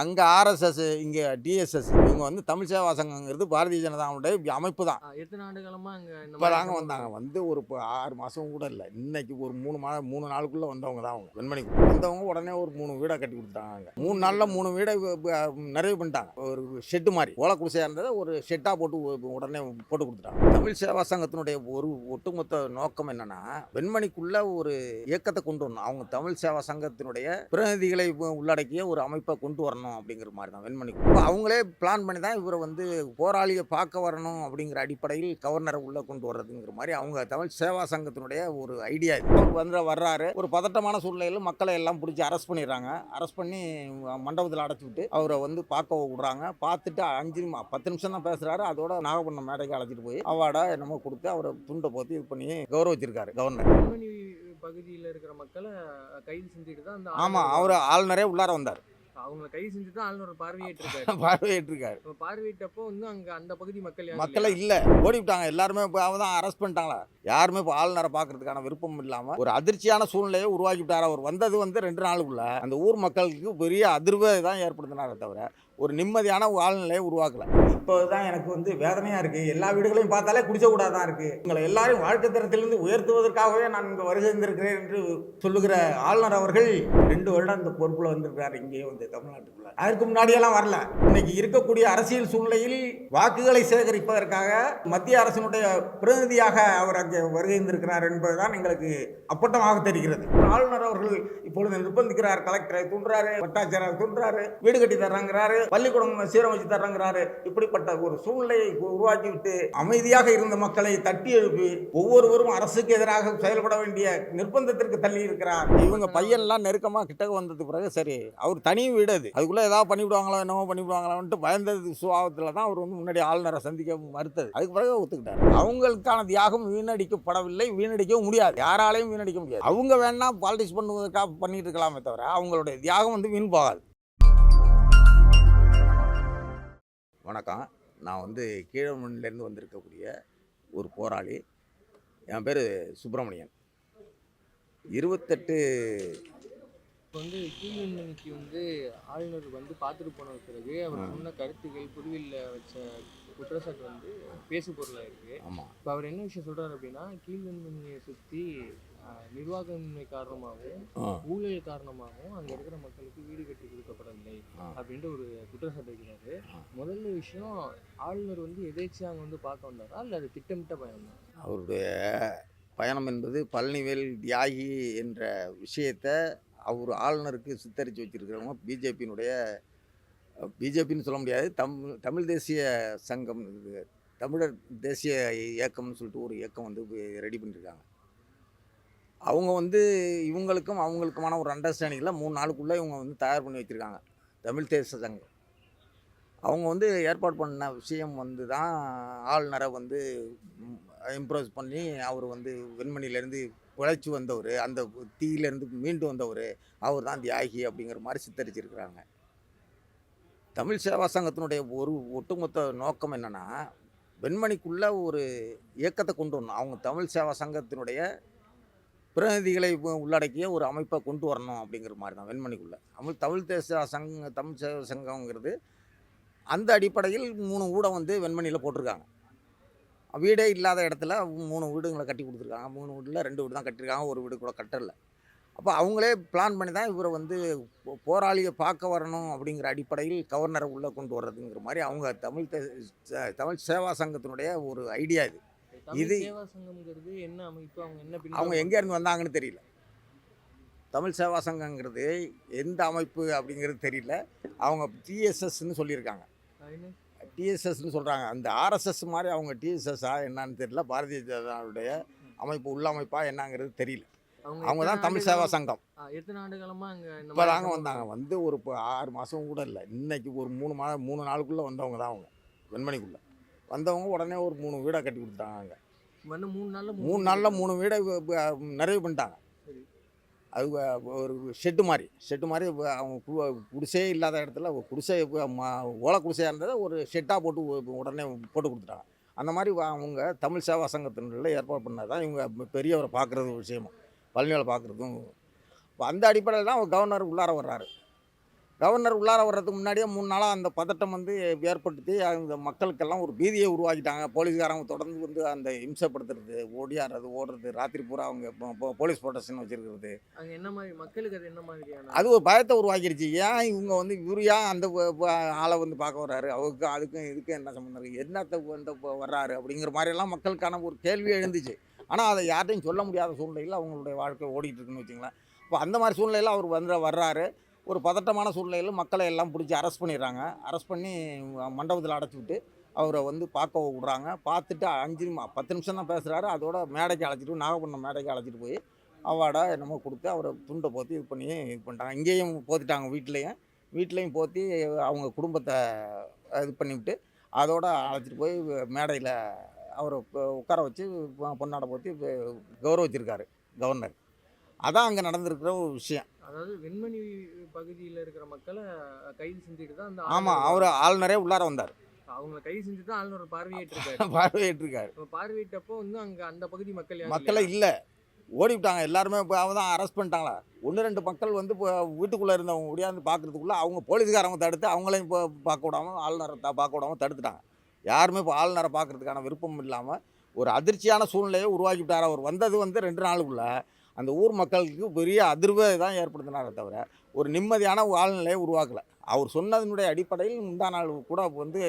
அங்க ஆர்எஸ்எஸ், இங்க டிஎஸ்எஸ். இவங்க வந்து தமிழ் சேவா சங்கங்கிறது பாரதிய ஜனதாவுடைய அமைப்பு தான். எத்தன ஆண்டு காலமா அங்க இந்த மாரி இப்பதாங்க வந்தாங்க. சம்பவங்கள்? வந்து ஒரு 6 மாசம் கூட இல்ல. இன்னைக்கு ஒரு 3 நாளுக்குள்ள வந்தவங்க தான் அவங்க. வெண்மணிக்கு வந்தவங்க உடனே ஒரு 3 வீட கட்டி குடுத்துட்டாங்க. 3 நாள்ல 3 வீட நிறைவு பண்ணிட்டாங்க. ஒரு ஷெட் மாரி. ஓலை குடிசையா இருந்தத ஒரு ஷெட்டா போட்டு உடனே போட்டு குடுத்துட்டாங்க. தமிழ் சேவா சங்கத்தினுடைய ஒரு ஒட்டுமொத்த நோக்கம் என்னன்னா, வெண்மணிக்குள்ள ஒரு இயக்கத்த கொண்டு வரணும். அவங்க தமிழ் சேவா சங்கத்தினுடைய பிரதிநிதிகளை உள்ளடக்கிய ஒரு அமைப்பை கொண்டு வரணும் அப்படிங்கிற மாரி தான் வெண்மணிக்கு. அவங்களே பிளான் பண்ணி தான் இவரை வந்து போராளியை பார்க்க வரணும் அப்படிங்கிற அடிப்படையில் கவர்னரை உள்ள கொண்டு வர்றதுங்கிற மாதிரி அவங்க தமிழ் சேவா சங்கத்தினுடைய ஒரு ஐடியா இது. வர்றாரு, ஒரு பதட்டமான சூழ்நிலையில் மக்களை எல்லாம் பிடிச்சி அரெஸ்ட் பண்ணிடுறாங்க. அரெஸ்ட் பண்ணி மண்டபத்தில் அடைச்சி விட்டு அவரை வந்து பார்க்க விடுறாங்க. பார்த்துட்டு 10 நிமிஷம் தான் பேசுறாரு. அதோட நாகப்பட்டினம் மேடைக்கு அழைச்சிட்டு போய் அவார்டா என்னமோ கொடுத்து அவரை துண்டை போத்தி இது பண்ணி கௌரவிச்சிருக்காரு கவர்னர். வெண்மணி பகுதியில இருக்கிற மக்கள கைது செஞ்சுட்டு தான் அந்த ஆமா, அவர் ஆளுநரே உள்ளார வந்தார். அவங்கள கைது செஞ்சுட்டு தான் ஆளுநர் பார்வையிட்டிருக்காரு. பார்வையிட்டிருக்காரு. பார்வையிட்டப்போ வந்து அங்க அந்த பகுதி மக்கள் யாரும் மக்களே இல்ல, ஓடிவிட்டாங்க எல்லாருமே. இப்போ அவன் தான் அரெஸ்ட் பண்ணிட்டாங்களா. யாருமே இப்போ ஆளுநரை பார்க்கறதுக்கான விருப்பம் இல்லாமல் ஒரு அதிர்ச்சியான சூழ்நிலையை உருவாக்கி விட்டார். அவர் வந்தது வந்து 2 நாளுக்குள்ள அந்த ஊர் மக்களுக்கு பெரிய அதிர்வை தான் ஏற்படுத்தினாரே தவிர ஒரு நிம்மதியான ஆழ்நிலையை உருவாக்கல. இப்போ தான் எனக்கு வந்து வேதனையாக இருக்குது. எல்லா வீடுகளையும் பார்த்தாலே குடிச்சக்கூடாது தான் இருக்குது. உங்களை எல்லாரையும் வாழ்க்கை தரத்திலிருந்து உயர்த்துவதற்காகவே நான் இங்கே வருகை இருந்திருக்கிறேன் என்று சொல்லுகிற ஆளுநர் அவர்கள் 2 வருடம் இந்த பொறுப்பில் வந்திருக்கிறார் இங்கேயே வந்து தமிழ்நாட்டுக்குள்ள. அதற்கு முன்னாடியெல்லாம் வரல. இன்னைக்கு இருக்கக்கூடிய அரசியல் சூழ்நிலையில் வாக்குகளை சேகரிப்பதற்காக மத்திய அரசினுடைய பிரதிநிதியாக அவர் அங்கே வருகை இருந்திருக்கிறார் என்பதுதான் எங்களுக்கு அப்பட்டமாக தெரிகிறது. ஆளுநர் அவர்கள் இப்பொழுது நிர்பந்திக்கிறார். கலெக்டரை தூண்டுறாரு, வட்டாட்சியரை தூண்டுறாரு, வீடு கட்டி தர்றாங்கிறாரு, பள்ளிக்கூடம் சீரமைச்சு தர்றாங்கிறாரு. இப்படிப்பட்ட ஒரு சூழ்நிலையை உருவாக்கிவிட்டு அமைதியாக இருந்த மக்களை தட்டி எழுப்பி ஒவ்வொருவரும் அரசுக்கு எதிராக செயல்பட வேண்டிய நிர்பந்தத்திற்கு தள்ளி இருக்கிறார். இவங்க பையன்லாம் நெருக்கமா கிட்ட வந்ததுக்கு பிறகு சரி, அவர் தனி வீடு அது, அதுக்குள்ள ஏதாவது பண்ணிவிடுவாங்களோ என்னமோ பண்ணிவிடுவாங்களான்ட்டு பயந்தது சுபாவத்தில் தான் அவர் வந்து முன்னாடி ஆளுநரை சந்திக்க மறுத்தது. அதுக்கு பிறகு ஒத்துக்கிட்டார். அவங்களுக்கான தியாகம் வீணடிக்கப்படவில்லை, வீணடிக்கவும் முடியாது, யாராலையும் வீணடிக்க முடியாது. அவங்க வேணா பாலிடிக்ஸ் பண்ணுவதற்காக பண்ணிட்டு இருக்கலாமே தவிர அவங்களுடைய தியாகம் வந்து வீண் போகாது. வணக்கம், நான் வந்து கீழமண்ணிலேருந்து வந்திருக்கக்கூடிய ஒரு போராளி. என் பேர் சுப்பிரமணியன். 28 இப்போ வந்து கீழ்வெண்மணிக்கு வந்து ஆளுநர் வந்து பார்த்துட்டு போன பிறகு அவர் சொன்ன கருத்துக்கள் புதுவில்ல வச்ச குற்றச்சாட்டு வந்து பேசு பொருளாக இருக்குது. ஆமாம். இப்போ அவர் என்ன விஷயம் சொல்கிறார் அப்படின்னா, கீழ்வெண்மணியை சுற்றி நிர்வாகமின்மை காரணமாகவும் ஊழல் காரணமாகவும் அங்கே இருக்கிற மக்களுக்கு வீடு கட்டி கொடுக்கப்படவில்லை அப்படின்ட்டு ஒரு குற்றச்சாட்டு வைக்கிறாரு. முதல்ல விஷயம், ஆளுநர் வந்து எதேச்சியாக அங்கே வந்து பார்க்க வந்தாரா இல்லை அது திட்டமிட்ட பயணம் தான்? அவருடைய பயணம் என்பது பழனிவேல் தியாகி என்ற விஷயத்தை அவர் ஆளுநருக்கு சித்தரித்து வச்சிருக்கிறவங்க பிஜேபின்னு சொல்ல முடியாது, தமிழ் தேசிய சங்கம், தமிழர் தேசிய இயக்கம்னு சொல்லிட்டு ஒரு இயக்கம் வந்து ரெடி பண்ணியிருக்காங்க. அவங்க வந்து இவங்களுக்கும் அவங்களுக்குமான ஒரு அண்டர்ஸ்டாண்டிங்கில் 3 நாளுக்குள்ளே இவங்க வந்து தயார் பண்ணி வச்சுருக்காங்க. தமிழ் தேசிய சங்கம் அவங்க வந்து ஏற்பாடு பண்ண விஷயம் வந்து தான் ஆளுநரை வந்து இம்ப்ரெஸ் பண்ணி அவர் வந்து வெண்மணிலேருந்து உழைச்சி வந்தவர், அந்த தீயிலேருந்து மீண்டு வந்தவர், அவர் தான் தியாகி அப்படிங்கிற மாதிரி சித்தரிச்சிருக்கிறாங்க. தமிழ் சேவா சங்கத்தினுடைய ஒரு ஒட்டுமொத்த நோக்கம் என்னென்னா, வெண்மணிக்குள்ளே ஒரு இயக்கத்தை கொண்டு வரணும். அவங்க தமிழ் சேவா சங்கத்தினுடைய பிரதிநிதிகளை உள்ளடக்கிய ஒரு அமைப்பை கொண்டு வரணும் அப்படிங்கிற மாதிரி தான் வெண்மணிக்குள்ளே. தமிழ் சேவா சங்கங்கிறது அந்த அடிப்படையில் 3 வீடம் வந்து வெண்மணியில் போட்டிருக்காங்க. வீடே இல்லாத இடத்துல 3 வீடுங்களை கட்டி கொடுத்துருக்காங்க. 3 வீட்டில் 2 வீடு தான் கட்டியிருக்காங்க, ஒரு வீடு கூட கட்டலை. அப்போ அவங்களே பிளான் பண்ணி தான் இவரை வந்து போராளியை பார்க்க வரணும் அப்படிங்கிற அடிப்படையில் கவர்னரை உள்ளே கொண்டு வர்றதுங்கிற மாதிரி அவங்க தமிழ் சேவா சங்கத்தினுடைய ஒரு ஐடியா இது. இது சேவா சங்கம்ங்கிறது என்ன அமைப்பு, அவங்க எங்கேருந்து வந்தாங்கன்னு தெரியல. தமிழ் சேவா சங்கங்கிறது எந்த அமைப்பு அப்படிங்கிறது தெரியல. அவங்க டிஎஸ்எஸ்ன்னு சொல்லியிருக்காங்க. டிஎஸ்எஸ்ன்னு சொல்கிறாங்க. அந்த ஆர்எஸ்எஸ் மாதிரி அவங்க டிஎஸ்எஸ்ஸா என்னன்னு தெரியல. பாரதிய ஜனதாவுடைய அமைப்பு உள்ள அமைப்பா என்னங்கிறது தெரியல. அவங்க தான் தமிழ் சேவா சங்கம். எத்தனை ஆண்டு காலமாக அங்கே இப்போ தாங்க வந்தாங்க. வந்து ஒரு 6 மாதம் கூட இல்லை. இன்னைக்கு ஒரு 3 நாளுக்குள்ளே வந்தவங்க தான் அவங்க. வெண்மணிக்குள்ளே வந்தவங்க உடனே ஒரு 3 வீடை கட்டி கொடுத்தாங்க. வந்து 3 நாளில் 3 வீடை நிறைவு பண்ணிட்டாங்க. அது ஒரு ஷெட்டு மாதிரி அவங்க குடிசையே இல்லாத இடத்துல குடிசை ஓலை குடிசையாக இருந்ததை ஒரு ஷெட்டாக போட்டு உடனே போட்டு கொடுத்துட்டாங்க. அந்த மாதிரி அவங்க தமிழ் சேவா சங்கத்தினுள்ள ஏற்பாடு பண்ணது தான் இவங்க பெரியவரை பார்க்குறது விஷயமும், பழனிகளை பார்க்குறதும். இப்போ அந்த அடிப்படையில் தான் அவர் கவர்னர் உள்ளார வர்றாரு. கவர்னர் உள்ளார வர்றதுக்கு முன்னாடியே 3 நாளா அந்த பதட்டம் வந்து ஏற்படுத்தி, அந்த மக்களுக்கெல்லாம் ஒரு பீதியை உருவாக்கிட்டாங்க. போலீஸ்காரங்க தொடர்ந்து வந்து அந்த இம்சப்படுத்துறது, ஓடியாடுறது, ஓடுறது, ராத்திரி பூரா அவங்க போலீஸ் புரொடெக்ஷன் வச்சிருக்கிறது. அங்க என்ன மாதிரி மக்களுக்கு அது என்ன மாதிரியான அது ஒரு பயத்த உருவாக்கிருச்சு. ஏன் இவங்க வந்து இவரு ஏன் அந்த ஆள வந்து பார்க்க வர்றாரு? அவருக்கும் அதுக்கும் இதுக்கும் என்ன சம்மந்தம் இருக்கு? என்னத்த வந்து வர்றாரு? அப்படிங்கிற மாரியெல்லாம் மக்களுக்கான ஒரு கேள்வி எழுந்துச்சு. ஆனா, அத யார்ட்டயும் சொல்ல முடியாத சூழ்நிலையில அவங்களுடைய வாழ்க்கை ஓடிட்டு இருக்குன்னு வச்சுக்கங்களேன். அப்ப அந்த மாரி சூழ்நிலையில அவர் வர்றாரு. ஒரு பதட்டமான சூழ்நிலையில மக்களை எல்லாம் பிடிச்சி அரெஸ்ட் பண்ணிடுறாங்க. அரெஸ்ட் பண்ணி மண்டபத்தில் அடைச்சி விட்டு அவரை வந்து பார்க்க விட்றாங்க. பார்த்துட்டு 10 நிமிஷம் தான் பேசுகிறாரு. அதோட மேடைக்கு அழைச்சிட்டு நாகப்பட்டினம் மேடைக்கு அழைச்சிட்டு போய் அவார்டா என்னமோ கொடுத்து அவரை துண்டை போத்தி இது பண்ணி இது பண்ணிட்டாங்க. இங்கேயும் போத்திட்டாங்க வீட்லேயும் போத்தி அவங்க குடும்பத்தை இது பண்ணிவிட்டு அதோட அழைச்சிட்டு போய் மேடையில் அவரை உட்கார வச்சு பொன்னாடை போத்தி கௌரவிச்சிருக்காரு கவர்னர். அதான் அங்கே நடந்திருக்கிற ஒரு விஷயம். அதாவது வெண்மணி பகுதியில் இருக்கிற மக்களை கைது செஞ்சுட்டு தான் அந்த ஆமாம், அவர் ஆளுநரே உள்ளார வந்தார். அவங்கள கைது செஞ்சு தான் ஆளுநர் பார்வையிட்டிருக்காரு. பார்வையிட்டிருக்காரு. பார்வையிட்டப்போ வந்து அங்க அந்த பகுதி மக்கள் யாரும் மக்களை இல்லை, ஓடிவிட்டாங்க எல்லாருமே. இப்போ அவன் தான் அரெஸ்ட் பண்ணிட்டாங்களா. 1-2 மக்கள் வந்து இப்போ வீட்டுக்குள்ளே இருந்தவங்க ஒடியாந்து பார்க்குறதுக்குள்ளே அவங்க போலீஸ்காரங்க தடுத்து அவங்களையும் இப்போ பார்க்க விடாமல் ஆளுநரை பார்க்க விடாமல் தடுத்துட்டாங்க. யாருமே இப்போ ஆளுநரை பார்க்குறதுக்கான விருப்பம் இல்லாமல் ஒரு அதிர்ச்சியான சூழ்நிலையை உருவாக்கி விட்டார். அவர் வந்தது வந்து 2 நாளுக்குள்ள அந்த ஊர் மக்களுக்கு பெரிய அதிர்வை தான் ஏற்படுத்தினாரே தவிர ஒரு நிம்மதியான வாழ்நிலையை உருவாக்கலை. அவர் சொன்னதனுடைய அடிப்படையில் முந்தா நாள் கூட வந்து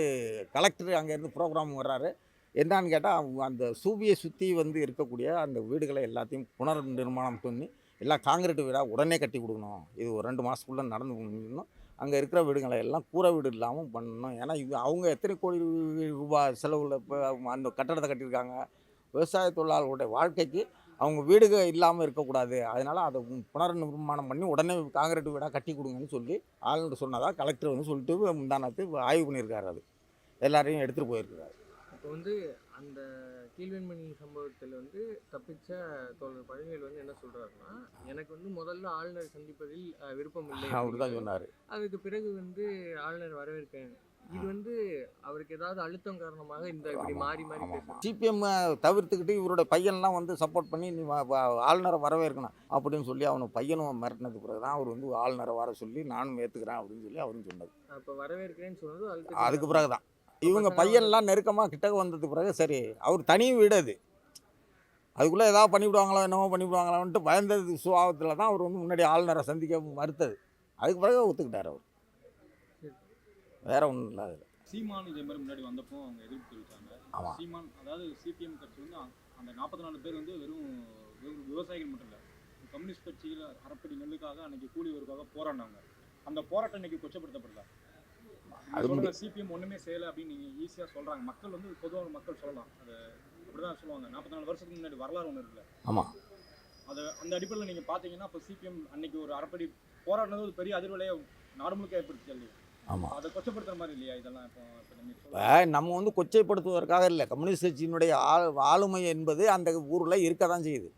கலெக்டர் அங்கேருந்து ப்ரோக்ராம் வர்றாரு. என்னான்னு கேட்டால் அந்த சூபியை சுற்றி வந்து இருக்கக்கூடிய அந்த வீடுகளை எல்லாத்தையும் புனர் நிர்மாணம் பண்ணி எல்லாம் காங்கிரீட் வீடாக உடனே கட்டி கொடுக்கணும். இது ஒரு 2 மாதத்துக்குள்ளே நடந்து முடியணும். அங்கே இருக்கிற வீடுகளை எல்லாம் கூரை வீடு இல்லாமல் பண்ணணும். ஏன்னா இது அவங்க எத்தனை கோடி ரூபாய் செலவில் இப்போ அந்த கட்டடத்தை கட்டியிருக்காங்க. விவசாய தொழிலாளர்களுடைய வாழ்க்கைக்கு அவங்க வீடுகள் இல்லாமல் இருக்கக்கூடாது. அதனால் அதை புனர் நிர்மாணம் பண்ணி உடனே காங்கிரீட் வீடாக கட்டி கொடுங்கன்னு சொல்லி ஆளுநர் சொன்னதாக கலெக்டர் வந்து சொல்லிட்டு முந்தானத்து ஆய்வு பண்ணியிருக்காரு. அது எல்லாரையும் எடுத்துகிட்டு போயிருக்கிறார். இப்போ வந்து அந்த கீழ்வெண்மணி சம்பவத்தில் வந்து தப்பிச்ச தோழர் பழனிவேல் வந்து என்ன சொல்றாருன்னா, எனக்கு வந்து முதல்ல ஆளுநர் சந்திப்பதில் விருப்பம் இல்லை அப்படி தான் சொன்னார். அதுக்கு பிறகு வந்து ஆளுநர் வரவேற்கிறேன். இது வந்து அவருக்கு ஏதாவது அழுத்தம் காரணமாக இந்த இப்படி மாறி மாறி பேசுறாரு. சிபிஎம் தவிர்த்துக்கிட்டு இவரோட பையன்லாம் வந்து சப்போர்ட் பண்ணி நீ ஆளுநரை வரவேற்கணும் அப்படின்னு சொல்லி அவனை பையனும் மிரட்டினது பிறகு தான் அவர் வந்து ஆளுநரை வர சொல்லி நானும் ஏற்றுக்கிறேன் அப்படின்னு சொல்லி அவரும் சொன்னது. அப்போ வரவேற்கிறேன்னு சொன்னது அதுக்கு பிறகு தான் இவங்க பையன்லாம் நெருக்கமாக கிட்டக்க வந்ததுக்கு பிறகு சரி அவர் தனி வீடு அது, அதுக்குள்ளே ஏதாவது பண்ணிவிடுவாங்களோ என்னமோ பண்ணிவிடுவாங்களான்ட்டு பயந்தது சுபாவத்தில் தான் அவர் வந்து முன்னாடி ஆளுநரை சந்திக்க மறுத்தது. அதுக்கு பிறகு ஒத்துக்கிட்டார் அவர், வேற ஒன்றும் இல்லை. அதில் சீமான் இதே மாதிரி முன்னாடி வந்தப்போ அவங்க எதிர்ப்பு தெரிவித்தாங்க. ஆமாம், சீமான் அதாவது சிபிஎம் கட்சி வந்து அந்த 44 பேர் வந்து வெறும் விவசாயிகள் மட்டும் இல்லை, கம்யூனிஸ்ட் கட்சியில் அறப்படி நெல்லுக்காக அன்னைக்கு கூலி வருக்காக போராடினாங்க. அந்த போராட்டம் இன்னைக்கு கொச்சப்படுத்தப்படல. அது சிபிஎம் ஒன்றுமே செய்யலை அப்படின்னு நீங்கள் ஈஸியாக சொல்கிறாங்க. மக்கள் வந்து பொதுவாக மக்கள் சொல்லலாம், அது அப்படிதான் சொல்லுவாங்க. 44 வருஷத்துக்கு முன்னாடி வரலாறு ஒன்று இருக்குல்ல. ஆமாம், அது அந்த அடிப்படையில் நீங்கள் பார்த்தீங்கன்னா இப்போ சிபிஎம் அன்னைக்கு ஒரு அறப்படி போராடினது ஒரு பெரிய அதிர்வலையை நாடு முழுக்க ஏற்படுத்தி இல்லையா? ஆமாம். அதை கொச்சப்படுத்துற மாதிரி இல்லையா இதெல்லாம்? இப்போ நம்ம வந்து கொச்சைப்படுத்துவதற்காக இல்லை, கம்யூனிஸ்ட் கட்சியினுடைய ஆளுமை என்பது அந்த ஊரில் இருக்க தான் செய்யுது.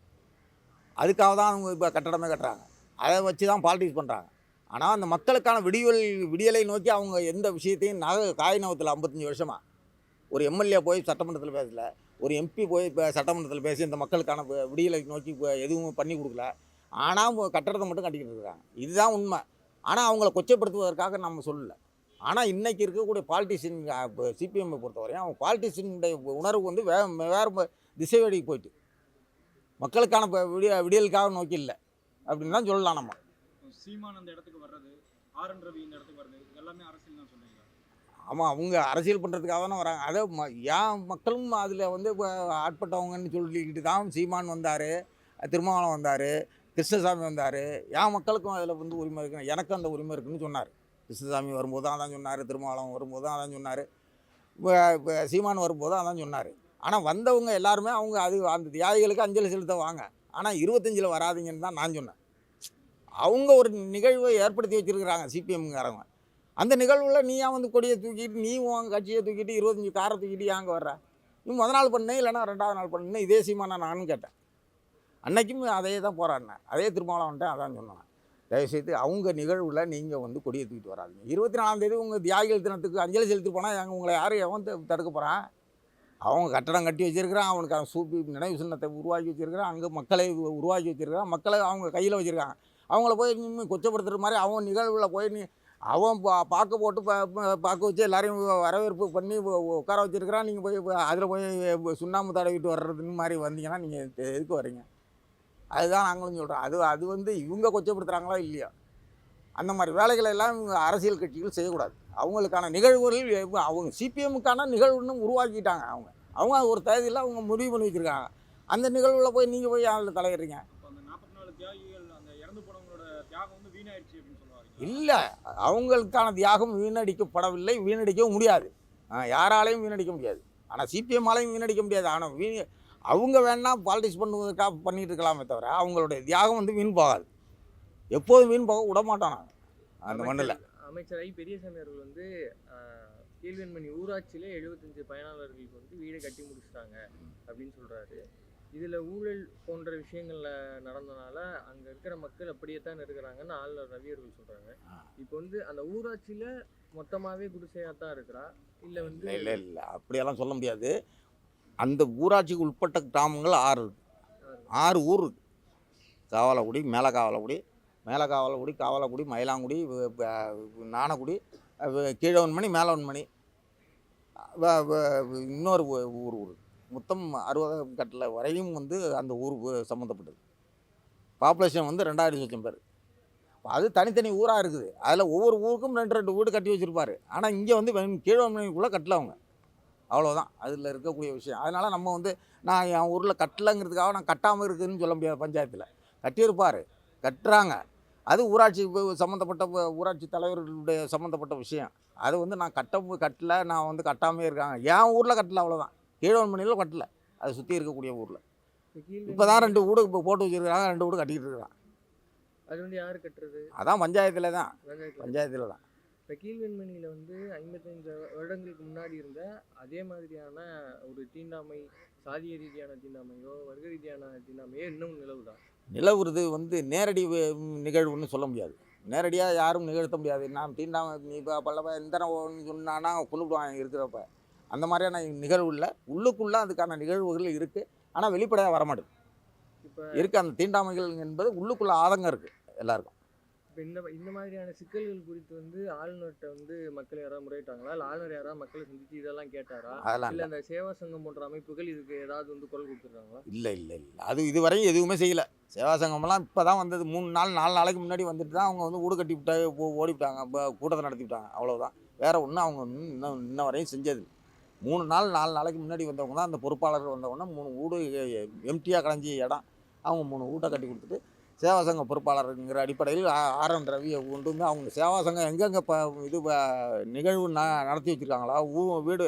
அதுக்காக தான் அவங்க இப்போ கட்டடமே கட்டுறாங்க, அதை வச்சு தான் பாலிடிக்ஸ் பண்ணுறாங்க. ஆனால் அந்த மக்களுக்கான விடியலை நோக்கி அவங்க எந்த விஷயத்தையும் காய் நகத்தில் 55 வருஷமாக ஒரு எம்எல்ஏ போய் சட்டமன்றத்தில் பேசலை, ஒரு எம்பி போய் இப்போ சட்டமன்றத்தில் பேசி இந்த மக்களுக்கான விடியலை நோக்கி எதுவும் பண்ணி கொடுக்கல. ஆனால் கட்டடத்தை மட்டும் கட்டிக்கிட்டு இருக்கிறாங்க. இதுதான் உண்மை. ஆனால் அவங்கள கொச்சைப்படுத்துவதற்காக நம்ம சொல்லலை. ஆனால் இன்றைக்கி இருக்கக்கூடிய பாலிட்டிஷியன் இப்போ சிபிஎம்மை பொறுத்தவரையும் அவங்க பாலிட்டிஷியனுடைய உணர்வு வந்து வேறு திசை வேடிக்கு போயிட்டு மக்களுக்கான விடியலுக்காக நோக்கி இல்லை அப்படின்னு தான் சொல்லலாம். நம்ம சீமான் அந்த இடத்துக்கு வர்றது, ஆர்.என். ரவி இந்த இடத்துக்கு வர்றது எல்லாமே அரசியல் தான் சொல்லுவீங்க. ஆமாம், அவங்க அரசியல் பண்ணுறதுக்காக தானே வராங்க. அதை ஏன் மக்களும் அதில் வந்து ஆட்பட்டவங்கன்னு சொல்லிக்கிட்டு தான் சீமான் வந்தார், திருமாவளவன் வந்தார், கிருஷ்ணசாமி வந்தார். என் மக்களுக்கும் அதில் வந்து உரிமை இருக்குன்னு, எனக்கும் அந்த உரிமை இருக்குன்னு சொன்னார். கிருஷ்ணசாமி வரும்போது தான் அதான் சொன்னார், திருமாவளவன் வரும்போது தான் அதான் சொன்னார், இப்போ சீமான் வரும்போது அதான் சொன்னார். ஆனால் வந்தவங்க எல்லாருமே அவங்க அந்த தியாகிகளுக்கு அஞ்சலி செலுத்த வாங்க, ஆனால் 25 வராதிங்கன்னு தான் நான் சொன்னேன். அவங்க ஒரு நிகழ்வை ஏற்படுத்தி வச்சுருக்கிறாங்க சிபிஎம்காரங்க. அந்த நிகழ்வில் நீ ஏன் வந்து கொடியை தூக்கிட்டு நீ உன் கட்சியை தூக்கிட்டு 25 காரை தூக்கிட்டு ஏங்க வர்ற? நீ முதல் நாள் பண்ணு, இல்லைன்னா 2வது நாள் பண்ணு. இதே சீமானா நானும் கேட்டேன். அன்னைக்கும் அதே தான் போராடினேன், அதே திருமாவளவன்ட்டே அதான் சொன்னேன். தயவுசெய்து அவங்க நிகழ்வில் நீங்கள் வந்து கொடியை தூக்கிட்டு வராதிங்க. 24ஆம் தேதி உங்கள் தியாகிகள் தினத்துக்கு அஞ்சலி செலுத்தி போனால் உங்களை யாரும் எவன் தடுக்க போகிறான்? அவங்க கட்டடம் கட்டி வச்சுருக்கிறான், அவனுக்கு சூப்பி நினைவு சின்னத்தை உருவாக்கி வச்சுருக்கிறான், அங்கே மக்களை உருவாக்கி வச்சுருக்கிறான், மக்களை அவங்க கையில் வச்சுருக்காங்க. அவங்கள போய் நீ கொச்சப்படுத்துகிற மாதிரி அவங்க நிகழ்வில் போய் நீ அவன் பாக்க போட்டு பாக்க வச்சு எல்லாரையும் வரவேற்பு பண்ணி உட்கார வச்சிருக்கிறான். நீங்கள் போய் அதில் போய் சுண்ணாம்பு தடவிட்டு வர்றதுன்னு மாதிரி வந்தீங்கன்னா நீங்கள் எதுக்கு வர்றீங்க? அதுதான் நாங்களும் சொல்கிறோம். அது வந்து இவங்க கொச்சப்படுத்துகிறாங்களா இல்லையா, அந்த மாதிரி வேலைகளை எல்லாம் இவங்க அரசியல் கட்சிகள் செய்யக்கூடாது. அவங்களுக்கான நிகழ்வுகள் அவங்க சிபிஎம்முக்கான நிகழ்வுன்னு உருவாக்கிட்டாங்க. அவங்க ஒரு தேதியில் அவங்க முடிவு பண்ணி வச்சுருக்காங்க. அந்த நிகழ்வில் போய் நீங்கள் போய் அதில் தலையிடுறீங்க. அந்த 44 தியாகிகள், அந்த இறந்து போனவங்களோட தியாகம் வந்து வீணாயிடுச்சு அப்படின்னு சொல்லுவாங்க. இல்லை, அவங்களுக்கான தியாகம் வீணடிக்கப்படவில்லை, வீணடிக்கவும் முடியாது. யாராலையும் வீணடிக்க முடியாது. ஆனால் சிபிஎம்மாலையும் வீணடிக்க முடியாது. ஆனால் அவங்க வேணா பாலிடிக்ஸ் பண்ணுவதற்காக பண்ணிட்டு இருக்கலாமே தவிர அவங்களுடைய தியாகம் வந்து வீண் போகாது. எப்போதும் வீண் போக விட மாட்டோம் நாங்கள் அந்த மண்ணில். அமைச்சர் ஐ பெரியசாமி அவர்கள் வந்து கீழ்வெண்மணி ஊராட்சியில 75 பயனாளர்களுக்கு வந்து வீடு கட்டி முடிச்சிட்டாங்க அப்படின்னு சொல்றாரு. இதுல ஊழல் போன்ற விஷயங்கள்ல நடந்தனால அங்க இருக்கிற மக்கள் அப்படியே தான் இருக்கிறாங்கன்னு ஆளுநர் ரவி அவர்கள் சொல்றாங்க. இப்போ வந்து அந்த ஊராட்சியில மொத்தமாவே குடிசையா தான் இருக்கிறா, இல்ல வந்து இல்லை அப்படியெல்லாம் சொல்ல முடியாது. அந்த ஊராட்சிக்கு உட்பட்ட கிராமங்கள் 6 இருக்கு. 6 ஊர் இருக்கு. காவலக்குடி, மேலக்காவலக்குடி, காவலக்குடி, மயிலாங்குடி, நாணக்குடி, கீழவன்மணி, மேலவன்மணி, இன்னொரு ஊர் மொத்தம் 60 கட்டில் வரையும் வந்து அந்த ஊர் சம்மந்தப்பட்டது. பாப்புலேஷன் வந்து 2000 லட்சம் பேர். அது தனித்தனி ஊராக இருக்குது. அதில் ஒவ்வொரு ஊருக்கும் 2 வீடு கட்டி வச்சுருப்பார். ஆனால் இங்கே வந்து கீழவன்மணிக்குள்ளே கட்டல அவங்க, அவ்வளோதான் அதில் இருக்கக்கூடிய விஷயம். அதனால் நம்ம வந்து நான் என் ஊரில் கட்டலைங்கிறதுக்காக நான் கட்டாமல் இருக்குதுன்னு சொல்ல முடியாது. பஞ்சாயத்தில் கட்டியிருப்பார், கட்டுறாங்க. அது ஊராட்சி சம்மந்தப்பட்ட ஊராட்சி தலைவர்களுடைய சம்மந்தப்பட்ட விஷயம். அது வந்து நான் கட்டலை, நான் வந்து கட்டாமே இருக்காங்க. என் ஊரில் கட்டலை, அவ்வளோதான். கீழவன்மணியில் கட்டலை, அதை சுற்றி இருக்கக்கூடிய ஊரில். இப்போ தான் 2 வீடு இப்போ போட்டு வச்சுருக்காங்க, 2 வீடு கட்டிக்கிட்டு இருக்கிறான். அது வந்து யார் கட்டுறது? அதான் பஞ்சாயத்தில் தான். இப்போ கீழ்வெண்மணியில் வந்து 55 வருடங்களுக்கு முன்னாடி இருந்த அதே மாதிரியான ஒரு தீண்டாமை, சாதிய ரீதியான தீண்டாமையோ வர்க்க ரீதியான தீண்டாமையோ இன்னும் நிலவுறது வந்து நேரடி நிகழ்வுன்னு சொல்ல முடியாது. நேரடியாக யாரும் நிகழ்த்த முடியாது. நான் தீண்டாமை நீ இப்போ பல்லவ இந்த சொன்னான்னா கொண்டுவிடுவாங்க இருக்கிறப்ப. அந்த மாதிரியான நிகழ்வு இல்லை. உள்ளுக்குள்ளே அதுக்கான நிகழ்வுகள் இருக்குது. ஆனால் வெளிப்படையாக வரமாட்டேது. இப்போ இருக்குது அந்த தீண்டாமைகள் என்பது உள்ளுக்குள்ளே ஆதங்கம் இருக்குது எல்லாருக்கும். இப்போ இந்த மாதிரியான சிக்கல்கள் குறித்து வந்து ஆளுநர்கிட்ட வந்து மக்கள் யாராவது முறையிட்டாங்களா, இல்லை ஆளுநர் யாராவது மக்களை சந்திச்சு இதெல்லாம் கேட்டாரா, அதெல்லாம் இல்லை அந்த சேவா சங்கம் போன்ற அமைப்புகள் இதுக்கு ஏதாவது வந்து குரல் கொடுத்துருக்காங்களா? இல்லை அது இதுவரையும் எதுவுமே செய்யலை. சேவா சங்கமெல்லாம் இப்போ தான் வந்தது. 4 நாளைக்கு முன்னாடி வந்துட்டு தான் அவங்க வந்து வீடு கட்டி விட்டா ஓடிவிட்டாங்க, கூட்டத்தை நடத்திவிட்டாங்க, அவ்வளோதான். வேறு ஒன்றும் அவங்க இன்ன வரையும் செஞ்சது. 4 நாளைக்கு முன்னாடி வந்தவங்க தான் அந்த பொறுப்பாளர் வந்தவொடனே 3 வீடு எம்டியாக கலைஞ்சி இடம், அவங்க 3 வீட்டை கட்டி கொடுத்துட்டு சேவாசங்க பொறுப்பாளருங்கிற அடிப்படையில் ஆர்.என். ரவியை கொண்டு வந்து அவங்க சேவாசங்கம் எங்கெங்கே நிகழ்வு நடத்தி வச்சுருக்காங்களா, வீடு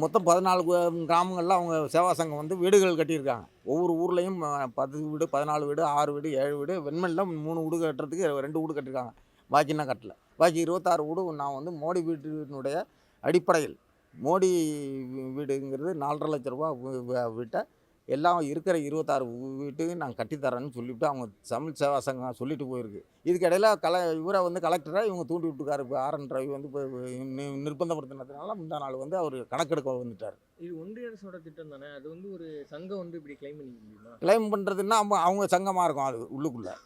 மொத்தம் 14 கிராமங்களில் அவங்க சேவாசங்கம் வந்து வீடுகள் கட்டியிருக்காங்க. ஒவ்வொரு ஊர்லேயும் 10 வீடு, 14 வீடு, 6 வீடு, 7 வீடு. வெண்மணில் 3 வீடு கட்டுறதுக்கு 2 வீடு கட்டியிருக்காங்க. பாக்கி என்ன கட்டலை. பாக்கி 26 வீடு நான் வந்து மோடி வீட்டினுடைய அடிப்படையில், மோடி வீடுங்கிறது 4.5 லட்ச ரூபா வீட்டை எல்லாம் இருக்கிற 26 வீட்டுக்கு நான் கட்டித்தரேன்னு சொல்லிவிட்டு அவங்க தமிழ் சேவா சங்கம் சொல்லிட்டு போயிருக்கு. இதுக்கிடையில் இவரை வந்து கலெக்டரை இவங்க தூண்டி விட்டுருக்காரு. இப்போ ஆர்.என். ரவி வந்து இப்போ நிர்பந்தப்படுத்தினதுனால முந்தா நாள் வந்து அவர் கணக்கெடுக்க வந்துட்டார். இது ஒன்றிய அரசோட திட்டம் தானே, அது வந்து ஒரு சங்கம் வந்து இப்படி கிளைம் பண்ணிக்க முடியுமா? கிளைம் பண்ணுறதுன்னா அவங்க சங்கமாக இருக்கும் அது உள்ளுக்குள்ளே.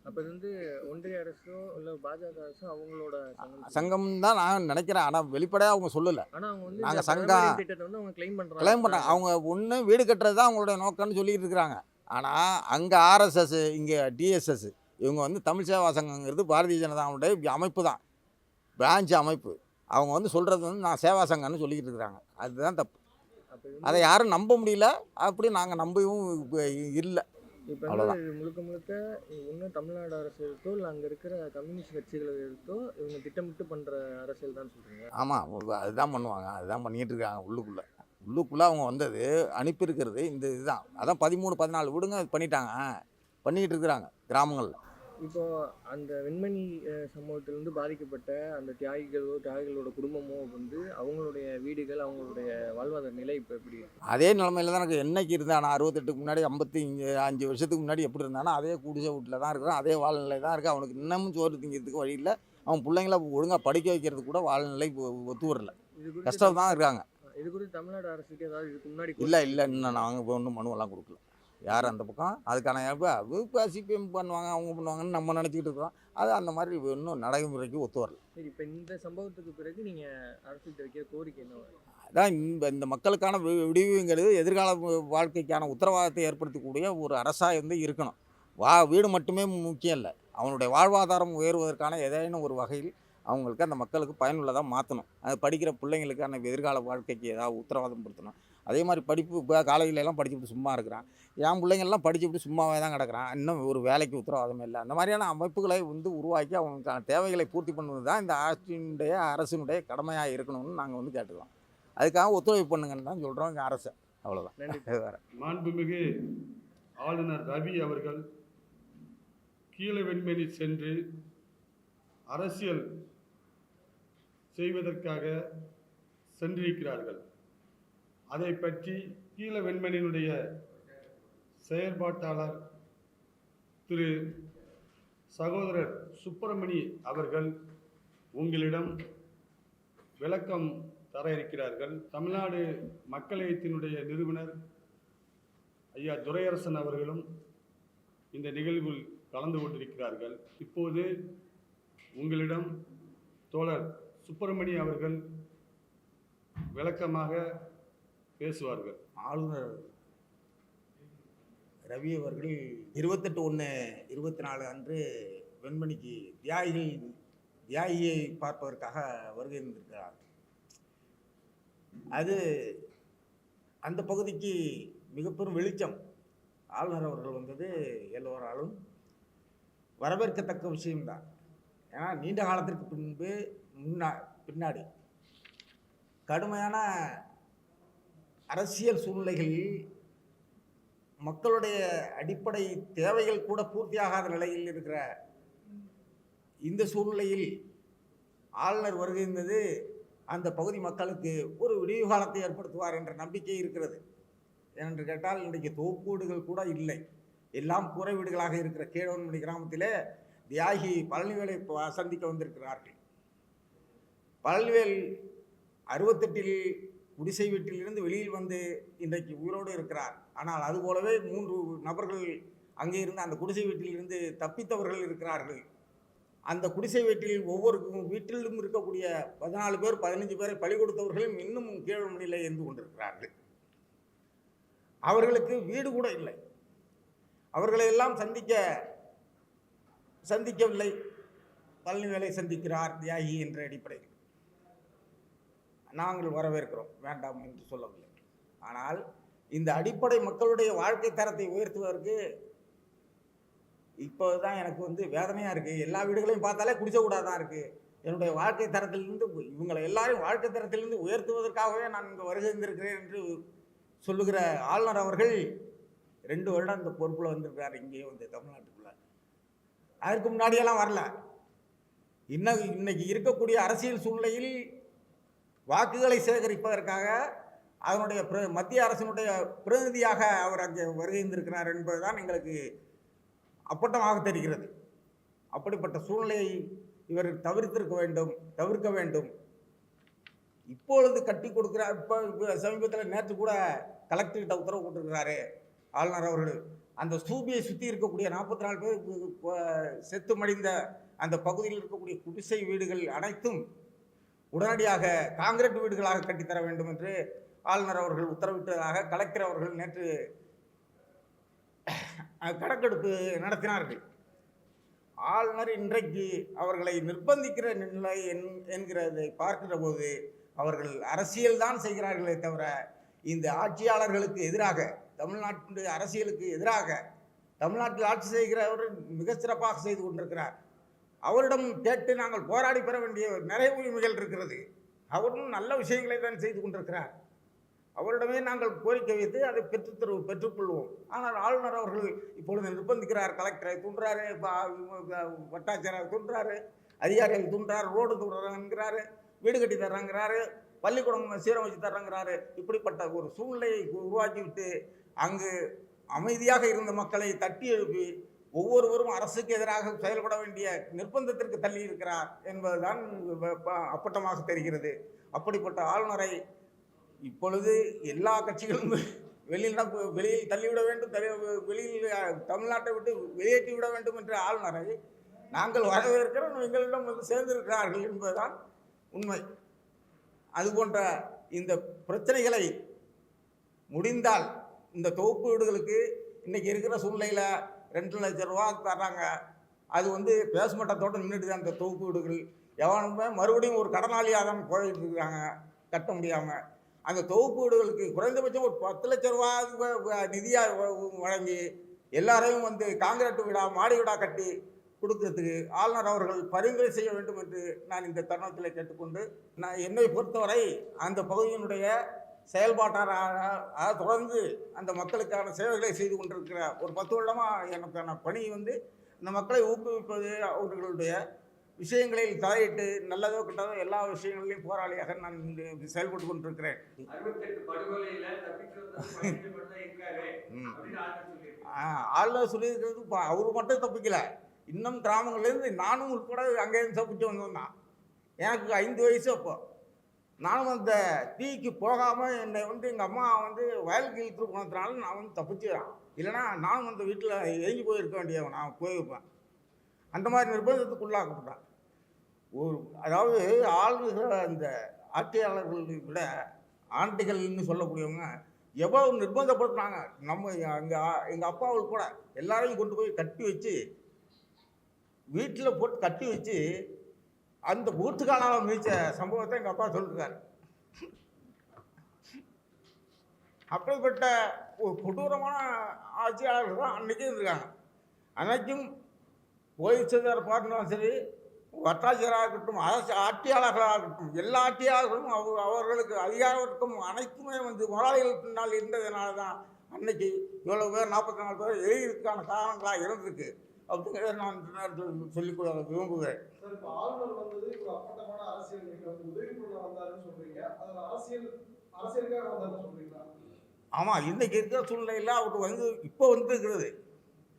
அப்போ இது வந்து ஒன்றிய அரசோ இல்லை பாஜக அரசோ அவங்களோட சங்கம் தான் நான் நினைக்கிறேன். ஆனால் வெளிப்படையாக அவங்க சொல்லலை. ஆனால் அவங்க வந்து நாங்கள் சங்கம் திட்டத்தை வந்து அவங்க கிளைம் பண்ணுறாங்க. அவங்க ஒன்று வீடு கட்டுறது தான் அவங்களுடைய நோக்கம்னு சொல்லிட்டு இருக்கிறாங்க. ஆனால் அங்கே ஆர்எஸ்எஸ், இங்கே டிஎஸ்எஸ், இவங்க வந்து தமிழ் சேவா சங்கங்கிறது பாரதிய ஜனதாவுடைய அமைப்பு தான், பிரான்ச் அமைப்பு. அவங்க வந்து சொல்கிறது வந்து நான் சேவா சங்கம்னு சொல்லிக்கிட்டு இருக்கிறாங்க. அதுதான் தப்பு. அதை யாரும் நம்ப முடியல. அப்படி நாங்கள் நம்பவும் இல்லை. இப்போ வந்து முழுக்க இன்னும் தமிழ்நாடு அரசு எடுத்தோ இல்லை அங்கே இருக்கிற கம்யூனிஸ்ட் கட்சிகளை எடுத்தோ இவங்க திட்டமிட்டு பண்ணுற அரசியல் தான் சொல்கிறீங்க? ஆமாம், அதுதான் பண்ணுவாங்க. அதுதான் பண்ணிகிட்டு இருக்காங்க. உள்ளுக்குள்ளே அவங்க வந்தது அனுப்பியிருக்கிறது இந்த இதுதான். அதான் 13-14 வீடுங்க பண்ணிக்கிட்டு இருக்கிறாங்க கிராமங்களில். இப்போது அந்த வெண்மணி சம்பவத்திலேருந்து பாதிக்கப்பட்ட அந்த தியாகிகளோட குடும்பமோ வந்து அவங்களுடைய வீடுகள், அவங்களுடைய வாழ்வாதார நிலை இப்போ எப்படி? அதே நிலமையில தான் எனக்கு என்னைக்கு இருந்தான். நான் 68க்கு முன்னாடி 55 வருஷத்துக்கு முன்னாடி எப்படி இருந்தானோ அதே குடிசை வீட்டில் தான் இருக்கிறான். அதே வாழ்நிலை தான் இருக்குது. அவனுக்கு இன்னமும் சோறு திங்கிறதுக்கு வழி இல்லை. அவன் பிள்ளைங்கள ஒழுங்காக படிக்க வைக்கிறது கூட வாழ்நிலை ஒத்து வரல. கஷ்டம் தான் இருக்காங்க. இது குறித்து தமிழ்நாடு அரசுக்கு ஏதாவது இதுக்கு முன்னாடி இல்லை இன்னும் நாங்கள் ஒன்றும் மனுவெல்லாம் கொடுக்கல. யார் அந்த பக்கம் அதுக்கான இப்போ சிபிஎம் பண்ணுவாங்க அவங்க பண்ணுவாங்கன்னு நம்ம நினச்சிக்கிட்டு இருக்கிறோம். அது அந்த மாதிரி இன்னும் நடைமுறைக்கு ஒத்து வரல. சரி, இப்போ இந்த சம்பவத்துக்கு பிறகு நீங்க அரசுகிட்ட வைக்கிற கோரிக்கை என்ன? அதான் இந்த மக்களுக்கான விடிவுங்கிறது எதிர்கால வாழ்க்கைக்கான உத்தரவாதத்தை ஏற்படுத்தக்கூடிய ஒரு அரசாக இருக்கணும். வீடு மட்டுமே முக்கியம் இல்லை, அவனுடைய வாழ்வாதாரம் உயர்வதற்கான ஏதேனும் ஒரு வகையில் அவங்களுக்கு அந்த மக்களுக்கு பயனுள்ளதாக மாற்றணும். அது படிக்கிற பிள்ளைங்களுக்கான எதிர்கால வாழ்க்கைக்கு ஏதாவது உத்தரவாதம் படுத்தணும். அதே மாதிரி படிப்பு இப்போ காலேஜிலலாம் படிச்சுட்டு சும்மா இருக்கிறான். என் பிள்ளைங்கள்லாம் படிச்சுட்டு சும்மாவே தான் கிடக்கிறான். இன்னும் ஒரு வேலைக்கு உத்தரவாதமே இல்லை. அந்த மாதிரியான அமைப்புகளை உருவாக்கி அவங்களுக்கான தேவைகளை பூர்த்தி பண்ணுவது தான் இந்த அரசினுடைய கடமையாக இருக்கணும்னு நாங்கள் கேட்டுக்கிறோம். அதுக்காக ஒத்துழைப்பு பண்ணுங்கன்னு தான் சொல்கிறோம் இங்கே அரசு. அவ்வளோதான். வேறு மாண்புமிகு ஆளுநர் ரவி அவர்கள் கீழவெண்மணி சென்று அரசியல் செய்வதற்காக சென்றிருக்கிறார்கள். அதை பற்றி கீழவெண்மணியினுடைய செயற்பாட்டாளர் திரு சகோதரர் சுப்பிரமணி அவர்கள் உங்களிடம் விளக்கம் தர இருக்கிறார்கள். தமிழ்நாடு மக்கள் இயக்கத்தினுடைய நிறுவனர் ஐயா துரையரசன் அவர்களும் இந்த நிகழ்வில் கலந்து கொண்டிருக்கிறார்கள். இப்போது உங்களிடம் தோழர் சுப்பிரமணி அவர்கள் விளக்கமாக பேசுவார்கள். ஆளுநர் ரவி அவர்கள் 28/1/24 அன்று வெண்மணிக்கு தியாகியை பார்ப்பதற்காக வருகை இருந்திருக்கிறார். அது அந்த பகுதிக்கு மிகப்பெரும் வெளிச்சம். ஆளுநர் அவர்கள் வந்தது எல்லோராலும் வரவேற்கத்தக்க விஷயம்தான். ஏன்னா நீண்ட காலத்திற்கு பின்னாடி கடுமையான அரசியல் சூழ்நிலைகளில் மக்களுடைய அடிப்படை தேவைகள் கூட பூர்த்தியாகாத நிலையில் இருக்கிற இந்த சூழ்நிலையில் ஆளுநர் வருகின்றது அந்த பகுதி மக்களுக்கு ஒரு விடிவு காலத்தை ஏற்படுத்துவார் என்ற நம்பிக்கை இருக்கிறது. ஏனென்று கேட்டால் இன்றைக்கு தொகுப்பு வீடுகள் கூட இல்லை, எல்லாம் கூரை வீடுகளாக இருக்கிற கீழவன்மணி கிராமத்திலே தியாகி பழனிவேலை சந்திக்க வந்திருக்கிறார்கள். பழனிவேல் 68 குடிசை வீட்டிலிருந்து வெளியில் வந்து இன்றைக்கு உயிரோடு இருக்கிறார். ஆனால் அதுபோலவே 3 நபர்கள் அங்கே இருந்து அந்த குடிசை வீட்டிலிருந்து தப்பித்தவர்கள் இருக்கிறார்கள். அந்த குடிசை வீட்டில் ஒவ்வொரு வீட்டிலும் இருக்கக்கூடிய 14 பேர் 15 பேரை பலி கொடுத்தவர்களும் இன்னும் கீழ்நிலையிலே இருந்து கொண்டிருக்கிறார்கள். அவர்களுக்கு வீடு கூட இல்லை. அவர்களை எல்லாம் சந்திக்கவில்லை. பழனிவேலை சந்திக்கிறார் தியாகி என்ற அடிப்படையில் நாங்கள் வரவேற்கிறோம், வேண்டாம் என்று சொல்லவில்லை. ஆனால் இந்த அடிப்படை மக்களுடைய வாழ்க்கை தரத்தை உயர்த்துவதற்கு இப்போதான் எனக்கு வேதனையாக இருக்குது. எல்லா வீடுகளையும் பார்த்தாலே குடிச்சக்கூடாதான் இருக்குது. என்னுடைய வாழ்க்கை தரத்திலிருந்து இவங்களை எல்லாரையும் வாழ்க்கை தரத்திலிருந்து உயர்த்துவதற்காகவே நான் இங்கே வருகை இருந்திருக்கிறேன் என்று சொல்லுகிற ஆளுநர் அவர்கள் 2 வருடம் இந்த பொறுப்பில் வந்திருக்கிறார். இங்கேயே தமிழ்நாட்டுக்குள்ள அதற்கு முன்னாடியெல்லாம் வரல. இன்னைக்கு இருக்கக்கூடிய அரசியல் சூழ்நிலையில் வாக்குகளை சேகரிப்பதற்காக அதனுடைய மத்திய அரசினுடைய பிரதிநிதியாக அவர் அங்கே வருகின்றிருக்கிறார் என்பதுதான் எங்களுக்கு அப்பட்டமாக தெரிகிறது. அப்படிப்பட்ட சூழ்நிலையை இவர் தவிர்க்க வேண்டும். இப்பொழுது கட்டி கொடுக்கிறார். இப்போ சமீபத்தில் நேற்று கூட கலெக்டர்கிட்ட உத்தரவு போட்டிருக்கிறாரு ஆளுநர் அவர்கள். அந்த ஸ்தூபியை சுற்றி இருக்கக்கூடிய 44 பேர் செத்து மடிந்த அந்த பகுதியில் இருக்கக்கூடிய குடிசை வீடுகள் அனைத்தும் உடனடியாக காங்கிரீட் வீடுகளாக கட்டித்தர வேண்டும் என்று ஆளுநர் அவர்கள் உத்தரவிட்டதாக கலெக்டர் அவர்கள் நேற்று கணக்கெடுப்பு நடத்தினார்கள். ஆளுநர் இன்றைக்கு அவர்களை நிர்பந்திக்கிற நிலை என்கிறதை பார்க்கிற போது அவர்கள் அரசியல் தான் செய்கிறார்களே தவிர இந்த ஆட்சியாளர்களுக்கு எதிராக, தமிழ்நாட்டு அரசியலுக்கு எதிராக, தமிழ்நாட்டில் ஆட்சி செய்கிறவர் மிக சிறப்பாக செய்து கொண்டிருக்கிறார். அவரிடம் கேட்டு நாங்கள் போராடி பெற வேண்டிய நிறைய உரிமைகள் இருக்கிறது. அவரும் நல்ல விஷயங்களை தான் செய்து கொண்டிருக்கிறார். அவரிடமே நாங்கள் கோரிக்கை வைத்து அதை பெற்றுக்கொள்வோம். ஆனால் ஆளுநர் அவர்கள் இப்பொழுது நிர்பந்திக்கிறார். கலெக்டரை தூண்டுறாரு, வட்டாட்சியரை தூண்டுறாரு, அதிகாரிகள் தூண்டுறாரு, ரோடு தூண்டுறாங்கிறாரு, வீடு கட்டி தர்றாங்கிறாரு, பள்ளிக்கூடம் சீரமைச்சு தர்றாங்கிறாரு. இப்படிப்பட்ட ஒரு சூழ்நிலையை உருவாக்கிவிட்டு அங்கு அமைதியாக இருந்த மக்களை தட்டி எழுப்பி ஒவ்வொருவரும் அரசுக்கு எதிராக செயல்பட வேண்டிய நிர்பந்தத்திற்கு தள்ளி இருக்கிறார் என்பதுதான் அப்பட்டமாக தெரிகிறது. அப்படிப்பட்ட ஆளுநரை இப்பொழுது எல்லா கட்சிகளும் வெளியில் தள்ளிவிட வேண்டும், வெளியில் தமிழ்நாட்டை விட்டு வெளியேற்றி விட வேண்டும் என்ற ஆளுநரை நாங்கள் வரவேற்கிறோம், எங்களிடம் வந்து சேர்ந்திருக்கிறார்கள் என்பதுதான் உண்மை. அதுபோன்ற இந்த பிரச்சனைகளை முடிந்தால் இந்த தொகுப்பு வீடுகளுக்கு இன்றைக்கி இருக்கிற சூழ்நிலையில் 2 லட்சம் ரூபா தர்றாங்க. அது வந்து பேஸ்மட்டத்தோடு நின்றுட்டு தான் இந்த தொகுப்பு வீடுகள். எவனுமே மறுபடியும் ஒரு கடனாளியாக தான் போயிட்டு இருக்காங்க கட்ட முடியாமல். அந்த தொகுப்பு வீடுகளுக்கு குறைந்தபட்சம் ஒரு 10 லட்சம் ரூபா நிதியாக வழங்கி எல்லாரையும் வந்து காங்கிரீட் வீடா மாடி வீடா கட்டி கொடுக்கறதுக்கு ஆளுநர் அவர்கள் பரிந்துரை செய்ய வேண்டும் என்று நான் இந்த தருணத்தில் கேட்டுக்கொண்டு, நான் என்னை பொறுத்தவரை அந்த பகுதியினுடைய செயல்பாட்டாளராக தொடர்ந்து அந்த மக்களுக்கான சேவைகளை செய்து கொண்டிருக்கிற ஒரு 10 வருடமாக எனக்கான பணி வந்து இந்த மக்களை ஊக்குவிப்பது, அவர்களுடைய விஷயங்களில் தலையிட்டு நல்லதோ கெட்டதோ எல்லா விஷயங்களிலும் போராளியாக நான் செயல்பட்டு கொண்டிருக்கிறேன். ஆளுநர் சொல்லியிருக்கிறது அவரு மட்டும் தப்பிக்கல, இன்னும் கிராமங்கள்லேருந்து நானும் உட்பட அங்கேருந்து தப்பிச்சு வந்தோம் தான். எனக்கு 5 வயசு அப்போ. நானும் அந்த தீக்கு போகாமல் என்னை வந்து எங்கள் அம்மா வந்து வயலுக்கு இழுத்துட்டு போனதுனால நான் வந்து தப்பிச்சுக்கிறேன். இல்லைனா நானும் அந்த வீட்டில் எங்கி போயிருக்க வேண்டியவன், நான் போயிருப்பேன். அந்த மாதிரி நிர்பந்தத்துக்குள்ளாக்கப்பட்டேன். அதாவது ஆளுகிற அந்த ஆட்சியாளர்களை விட ஆண்டிகள்னு சொல்லக்கூடியவங்க எவ்வளவு நிர்பந்தப்படுத்தினாங்க. எங்கள் அப்பாவுக்கு கூட எல்லாரையும் கொண்டு போய் கட்டி வச்சு வீட்டில் போட்டு கட்டி வச்சு அந்த பூத்துக்காலாக மிதித்த சம்பவத்தை எங்கள் அப்பா சொல்லியிருக்காரு. அப்படிப்பட்ட ஒரு கொடூரமான ஆட்சியாளர்கள் தான் அன்றைக்கும் இருக்காங்க. அன்றைக்கும் போலீஸார் பார்க்கணும் சரி, வட்டாட்சியராக இருக்கட்டும், அரசு ஆட்சியாளர்களாக இருக்கட்டும், எல்லா ஆட்சியாளர்களும் அவர்களுக்கு அதிகாரத்துக்கும் அனைத்துமே வந்து முதலாளிகள் பின்னால் இருந்ததுனால தான் அன்னைக்கு இவ்வளோ பேர் 44 பேர் எழுதியதுக்கான காரணங்களாக இருந்திருக்கு அப்படிங்கிறத நான் இந்த நேரத்தில் சொல்லிக்கொள்ள விரும்புகிறேன். சார், இப்போ ஆளுநர் வந்தது ஒரு அப்பட்டமான அரசியல் நீங்க வந்து உதவி பண்ண வந்தாருன்னு சொல்றீங்க. அதில் அரசியலுக்காக வந்தாருன்னு சொல்றீங்களா? ஆமாம், இன்றைக்கி இருக்கிற சூழ்நிலையில் அவர் வந்து இப்போ வந்துருக்கிறது.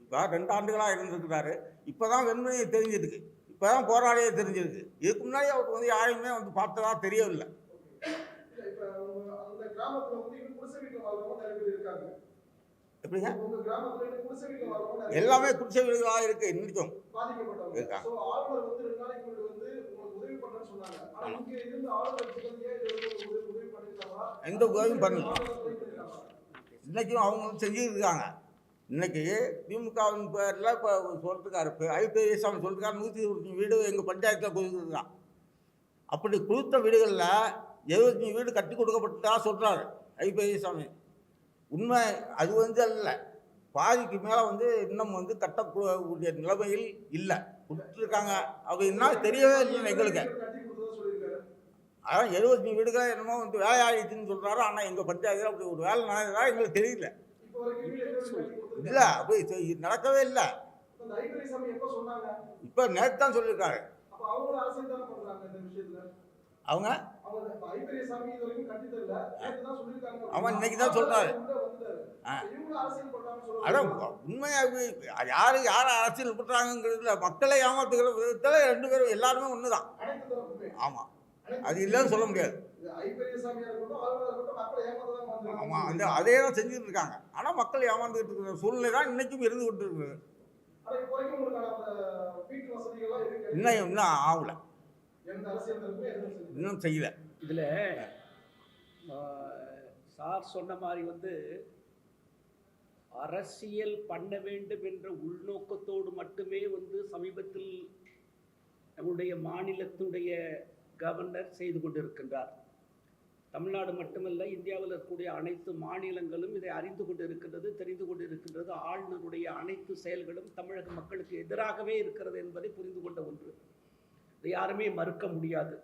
இப்போ 2 ஆண்டுகளாக இருந்திருக்கிறாரு. இப்போ தான் வெண்மையை தெரிஞ்சிருக்கு, இப்போ தான் போராடியே தெரிஞ்சிருக்கு. இதுக்கு முன்னாடி அவருக்கு வந்து யாரையுமே வந்து பார்த்ததா தெரியவில்லை. இப்போ அந்த கிராமத்தில் வந்து இன்னும் குடிசை வீட்டில் வாழ்றவங்க நிறைய பேர் இருக்காங்க. எப்படிங்க? உங்க கிராமத்தில் இன்னும் குடிசை வீட்டில் வாழ்றவங்க எல்லாமே குடிசை வீடுகளாக இருக்குது, இன்னைக்கும் பாதிக்கப்பட்டவங்க இருக்காங்க. ஸோ ஆளுநர் வந்து 2 நாளைக்கு முன்னாடி வந்து உங்களுக்கு உதவி பண்ணுறேன்னு சொன்னாங்க. ஆனால் இங்கே இருந்து ஆளுநர் உதவி பண்ணிருக்காங்களா? எந்த உதவியும் பண்ணல. இன்றைக்கும் அவங்க செஞ்சுருக்காங்க. இன்றைக்கி திமுகவின் பேரில் இப்போ சொல்லிருக்காரு, இப்போ ஐபிஎஸ் சாமி சொல்லிருக்காரு 120 வீடு எங்கள் பஞ்சாயத்தில் கொடுத்துருக்கான். அப்படி கொடுத்த வீடுகளில் 75 வீடு கட்டி கொடுக்கப்பட்டதா சொல்கிறாரு ஐபிஎஸ் சாமி. உண்மை அது வந்து அல்ல, பாதிக்கு மேலே வந்து இன்னும் வந்து கட்டக்கூடிய நிலைமையில் இல்லை, கொடுத்துருக்காங்க. அப்படின்னா தெரியவே இல்லை எங்களுக்கு. அதான் 75 வீடுகள் என்னமோ வந்து வேலை ஆகிடுச்சுன்னு சொல்கிறாரு. ஆனால் எங்கள் பஞ்சாயத்தில் அப்படி ஒரு வேலை நடந்ததா எங்களுக்கு தெரியல. இல்லை, அப்படி நடக்கவே இல்லை. இப்போ நேற்று தான் சொல்லியிருக்காரு அவங்க. அவன் இன்னைக்கு தான் சொல்கிறாரு. அதான் உண்மையாக யார் அரசியல் பண்ணுறாங்கிறதுல மக்களை ஏமாத்துக்கிற விதத்தில் 2 பேரும் எல்லாருமே ஒன்று தான். ஆமாம், அது இல்லைன்னு சொல்ல முடியாது. ஆமாம், அதே தான் செஞ்சுட்டு இருக்காங்க. ஆனால் மக்கள் ஏமாந்துக்கிட்டு இருக்கிற சூழ்நிலை தான் இன்றைக்கும் இருந்து கொண்டு இருக்குது. இன்னும் ஆகலை, இன்னும் செய்யலை. இதில் சார் சொன்ன மாதிரி வந்து அரசியல் பண்ண வேண்டும் என்ற உள்நோக்கத்தோடு மட்டுமே வந்து சமீபத்தில் நம்முடைய மாநிலத்துடைய கவர்னர் செய்து கொண்டிருக்கின்றார். தமிழ்நாடு மட்டுமல்ல, இந்தியாவில் இருக்கக்கூடிய அனைத்து மாநிலங்களும் இதை அறிந்து கொண்டு இருக்கின்றது, தெரிந்து கொண்டு இருக்கின்றது. ஆளுநருடைய அனைத்து செயல்களும் தமிழக மக்களுக்கு எதிராகவே இருக்கிறது என்பதை புரிந்து கொண்ட ஒன்று. இதை யாருமே மறுக்க முடியாது.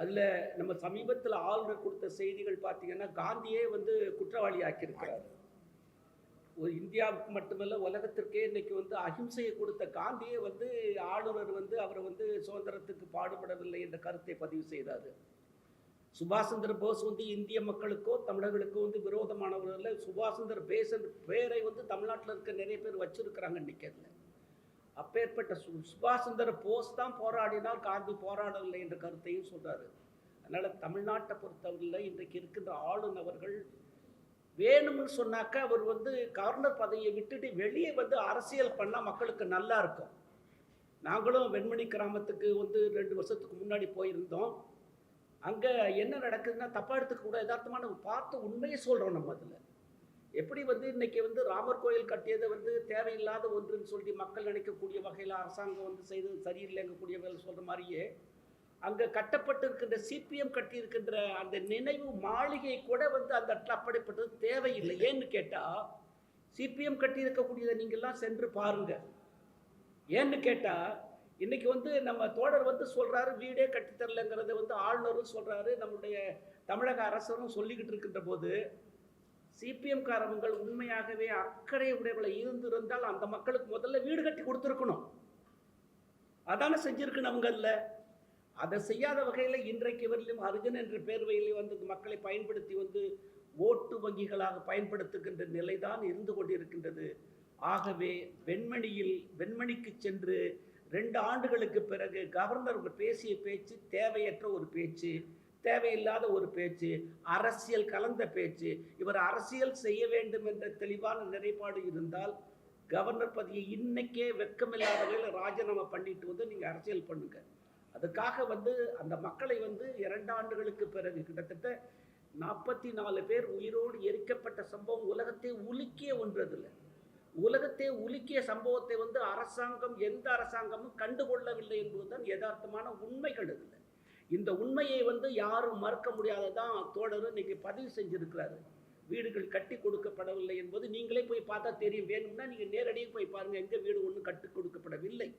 அதில் நம்ம சமீபத்தில் ஆளுநர் கொடுத்த செய்திகள் பார்த்திங்கன்னா, காந்தியே வந்து குற்றவாளி ஆக்கியிருக்கிறார். ஒரு இந்தியாவுக்கு மட்டுமல்ல உலகத்திற்கே இன்றைக்கி வந்து அஹிம்சையை கொடுத்த காந்தியே வந்து ஆளுநர் வந்து அவரை வந்து சுதந்திரத்துக்கு பாடுபடவில்லை என்ற கருத்தை பதிவு செய்தார். சுபாஷ் சந்திர போஸ் வந்து இந்திய மக்களுக்கோ தமிழர்களுக்கோ வந்து விரோதமானவர்கள். சுபாஷ் சந்திர போஸ் என்ற பேரை வந்து தமிழ்நாட்டில் இருக்க நிறைய பேர் வச்சிருக்கிறாங்க இன்றைக்கி. அதில் அப்பேற்பட்ட சுபாஷ் சந்திர போஸ் தான் போராடினால் காந்தி போராடவில்லை என்ற கருத்தையும் சொல்கிறாரு. அதனால் தமிழ்நாட்டை பொறுத்தவரையில் இன்றைக்கு இருக்கின்ற ஆளுநர்கள் வேணும்னு சொன்னாக்கா அவர் வந்து கவர்னர் பதவியை விட்டுட்டு வெளியே வந்து அரசியல் பண்ணால் மக்களுக்கு நல்லா இருக்கும். நாங்களும் வெண்மணி கிராமத்துக்கு வந்து 2 வருஷத்துக்கு முன்னாடி போயிருந்தோம். அங்கே என்ன நடக்குதுன்னா, தப்பாக எடுத்துக்க கூட யதார்த்தமான பார்த்து உண்மையை சொல்கிறோம். நம்ம அதில் எப்படி வந்து இன்றைக்கி வந்து ராமர் கோயில் கட்டியதை வந்து தேவையில்லாத ஒன்றுன்னு சொல்லி மக்கள் நினைக்கக்கூடிய வகையில் அரசாங்கம் வந்து செய்தது சரியில்லைங்கக்கூடிய வேலை சொல்கிற மாதிரியே, அங்கே கட்டப்பட்டிருக்கின்ற சிபிஎம் கட்டியிருக்கின்ற அந்த நினைவு மாளிகை கூட வந்து அந்த இடத்துல அப்படிப்பட்டது தேவையில்லை. ஏன்னு கேட்டால், சிபிஎம் கட்டியிருக்கக்கூடியதை நீங்கள்லாம் சென்று பாருங்கள். ஏன்னு கேட்டால், இன்றைக்கி வந்து நம்ம தோழர் வந்து சொல்கிறாரு வீடே கட்டித்தரலைங்கிறத வந்து ஆளுநரும் சொல்கிறாரு, நம்முடைய தமிழக அரசரும் சொல்லிக்கிட்டு இருக்கின்ற போது, சிபிஎம் காரவங்கள் உண்மையாகவே அக்கறை உடையவளை இருந்திருந்தால் அந்த மக்களுக்கு முதல்ல வீடு கட்டி கொடுத்துருக்கணும். அதானே செஞ்சுருக்கு நம்மங்களில். அதை செய்யாத வகையில் இன்றைக்கு வரலையும் அர்ஜுன் என்ற பேர்வையிலே வந்து மக்களை பயன்படுத்தி வந்து ஓட்டு வங்கிகளாக பயன்படுத்துகின்ற நிலைதான் இருந்து கொண்டிருக்கின்றது. ஆகவே வெண்மணிக்கு சென்று 2 ஆண்டுகளுக்கு பிறகு கவர்னர் பேசிய பேச்சு தேவையற்ற ஒரு பேச்சு, தேவையில்லாத ஒரு பேச்சு, அரசியல் கலந்த பேச்சு. இவர் அரசியல் செய்ய வேண்டும் என்ற தெளிவான நிலைப்பாடு இருந்தால் கவர்னர் பதவியை இன்னைக்கே வெட்கமில்லாத வகையில் ராஜினாமா பண்ணிட்டு வந்து நீங்கள் அரசியல் பண்ணுங்க. அதுக்காக வந்து அந்த மக்களை வந்து 2 ஆண்டுகளுக்கு பிறகு கிட்டத்தட்ட 44 பேர் உயிரோடு எரிக்கப்பட்ட சம்பவம் உலகத்தை உலுக்கிய ஒன்றதில்லை. உலகத்தை உலுக்கிய சம்பவத்தை வந்து எந்த அரசாங்கமும் கண்டுகொள்ளவில்லை என்பதுதான் யதார்த்தமான உண்மைகள். இதில் இந்த உண்மையை வந்து யாரும் மறுக்க முடியாததான் தோழர் இன்னைக்கு பதிவு செஞ்சிருக்கிறாரு. வீடுகள் கட்டி கொடுக்கப்படவில்லை என்பது நீங்களே போய் பார்த்தா தெரியும். வேணும்னா நீங்கள் நேரடியாக போய் பாருங்கள், எங்கே வீடு ஒன்றும் கட்டி கொடுக்கப்படவில்லை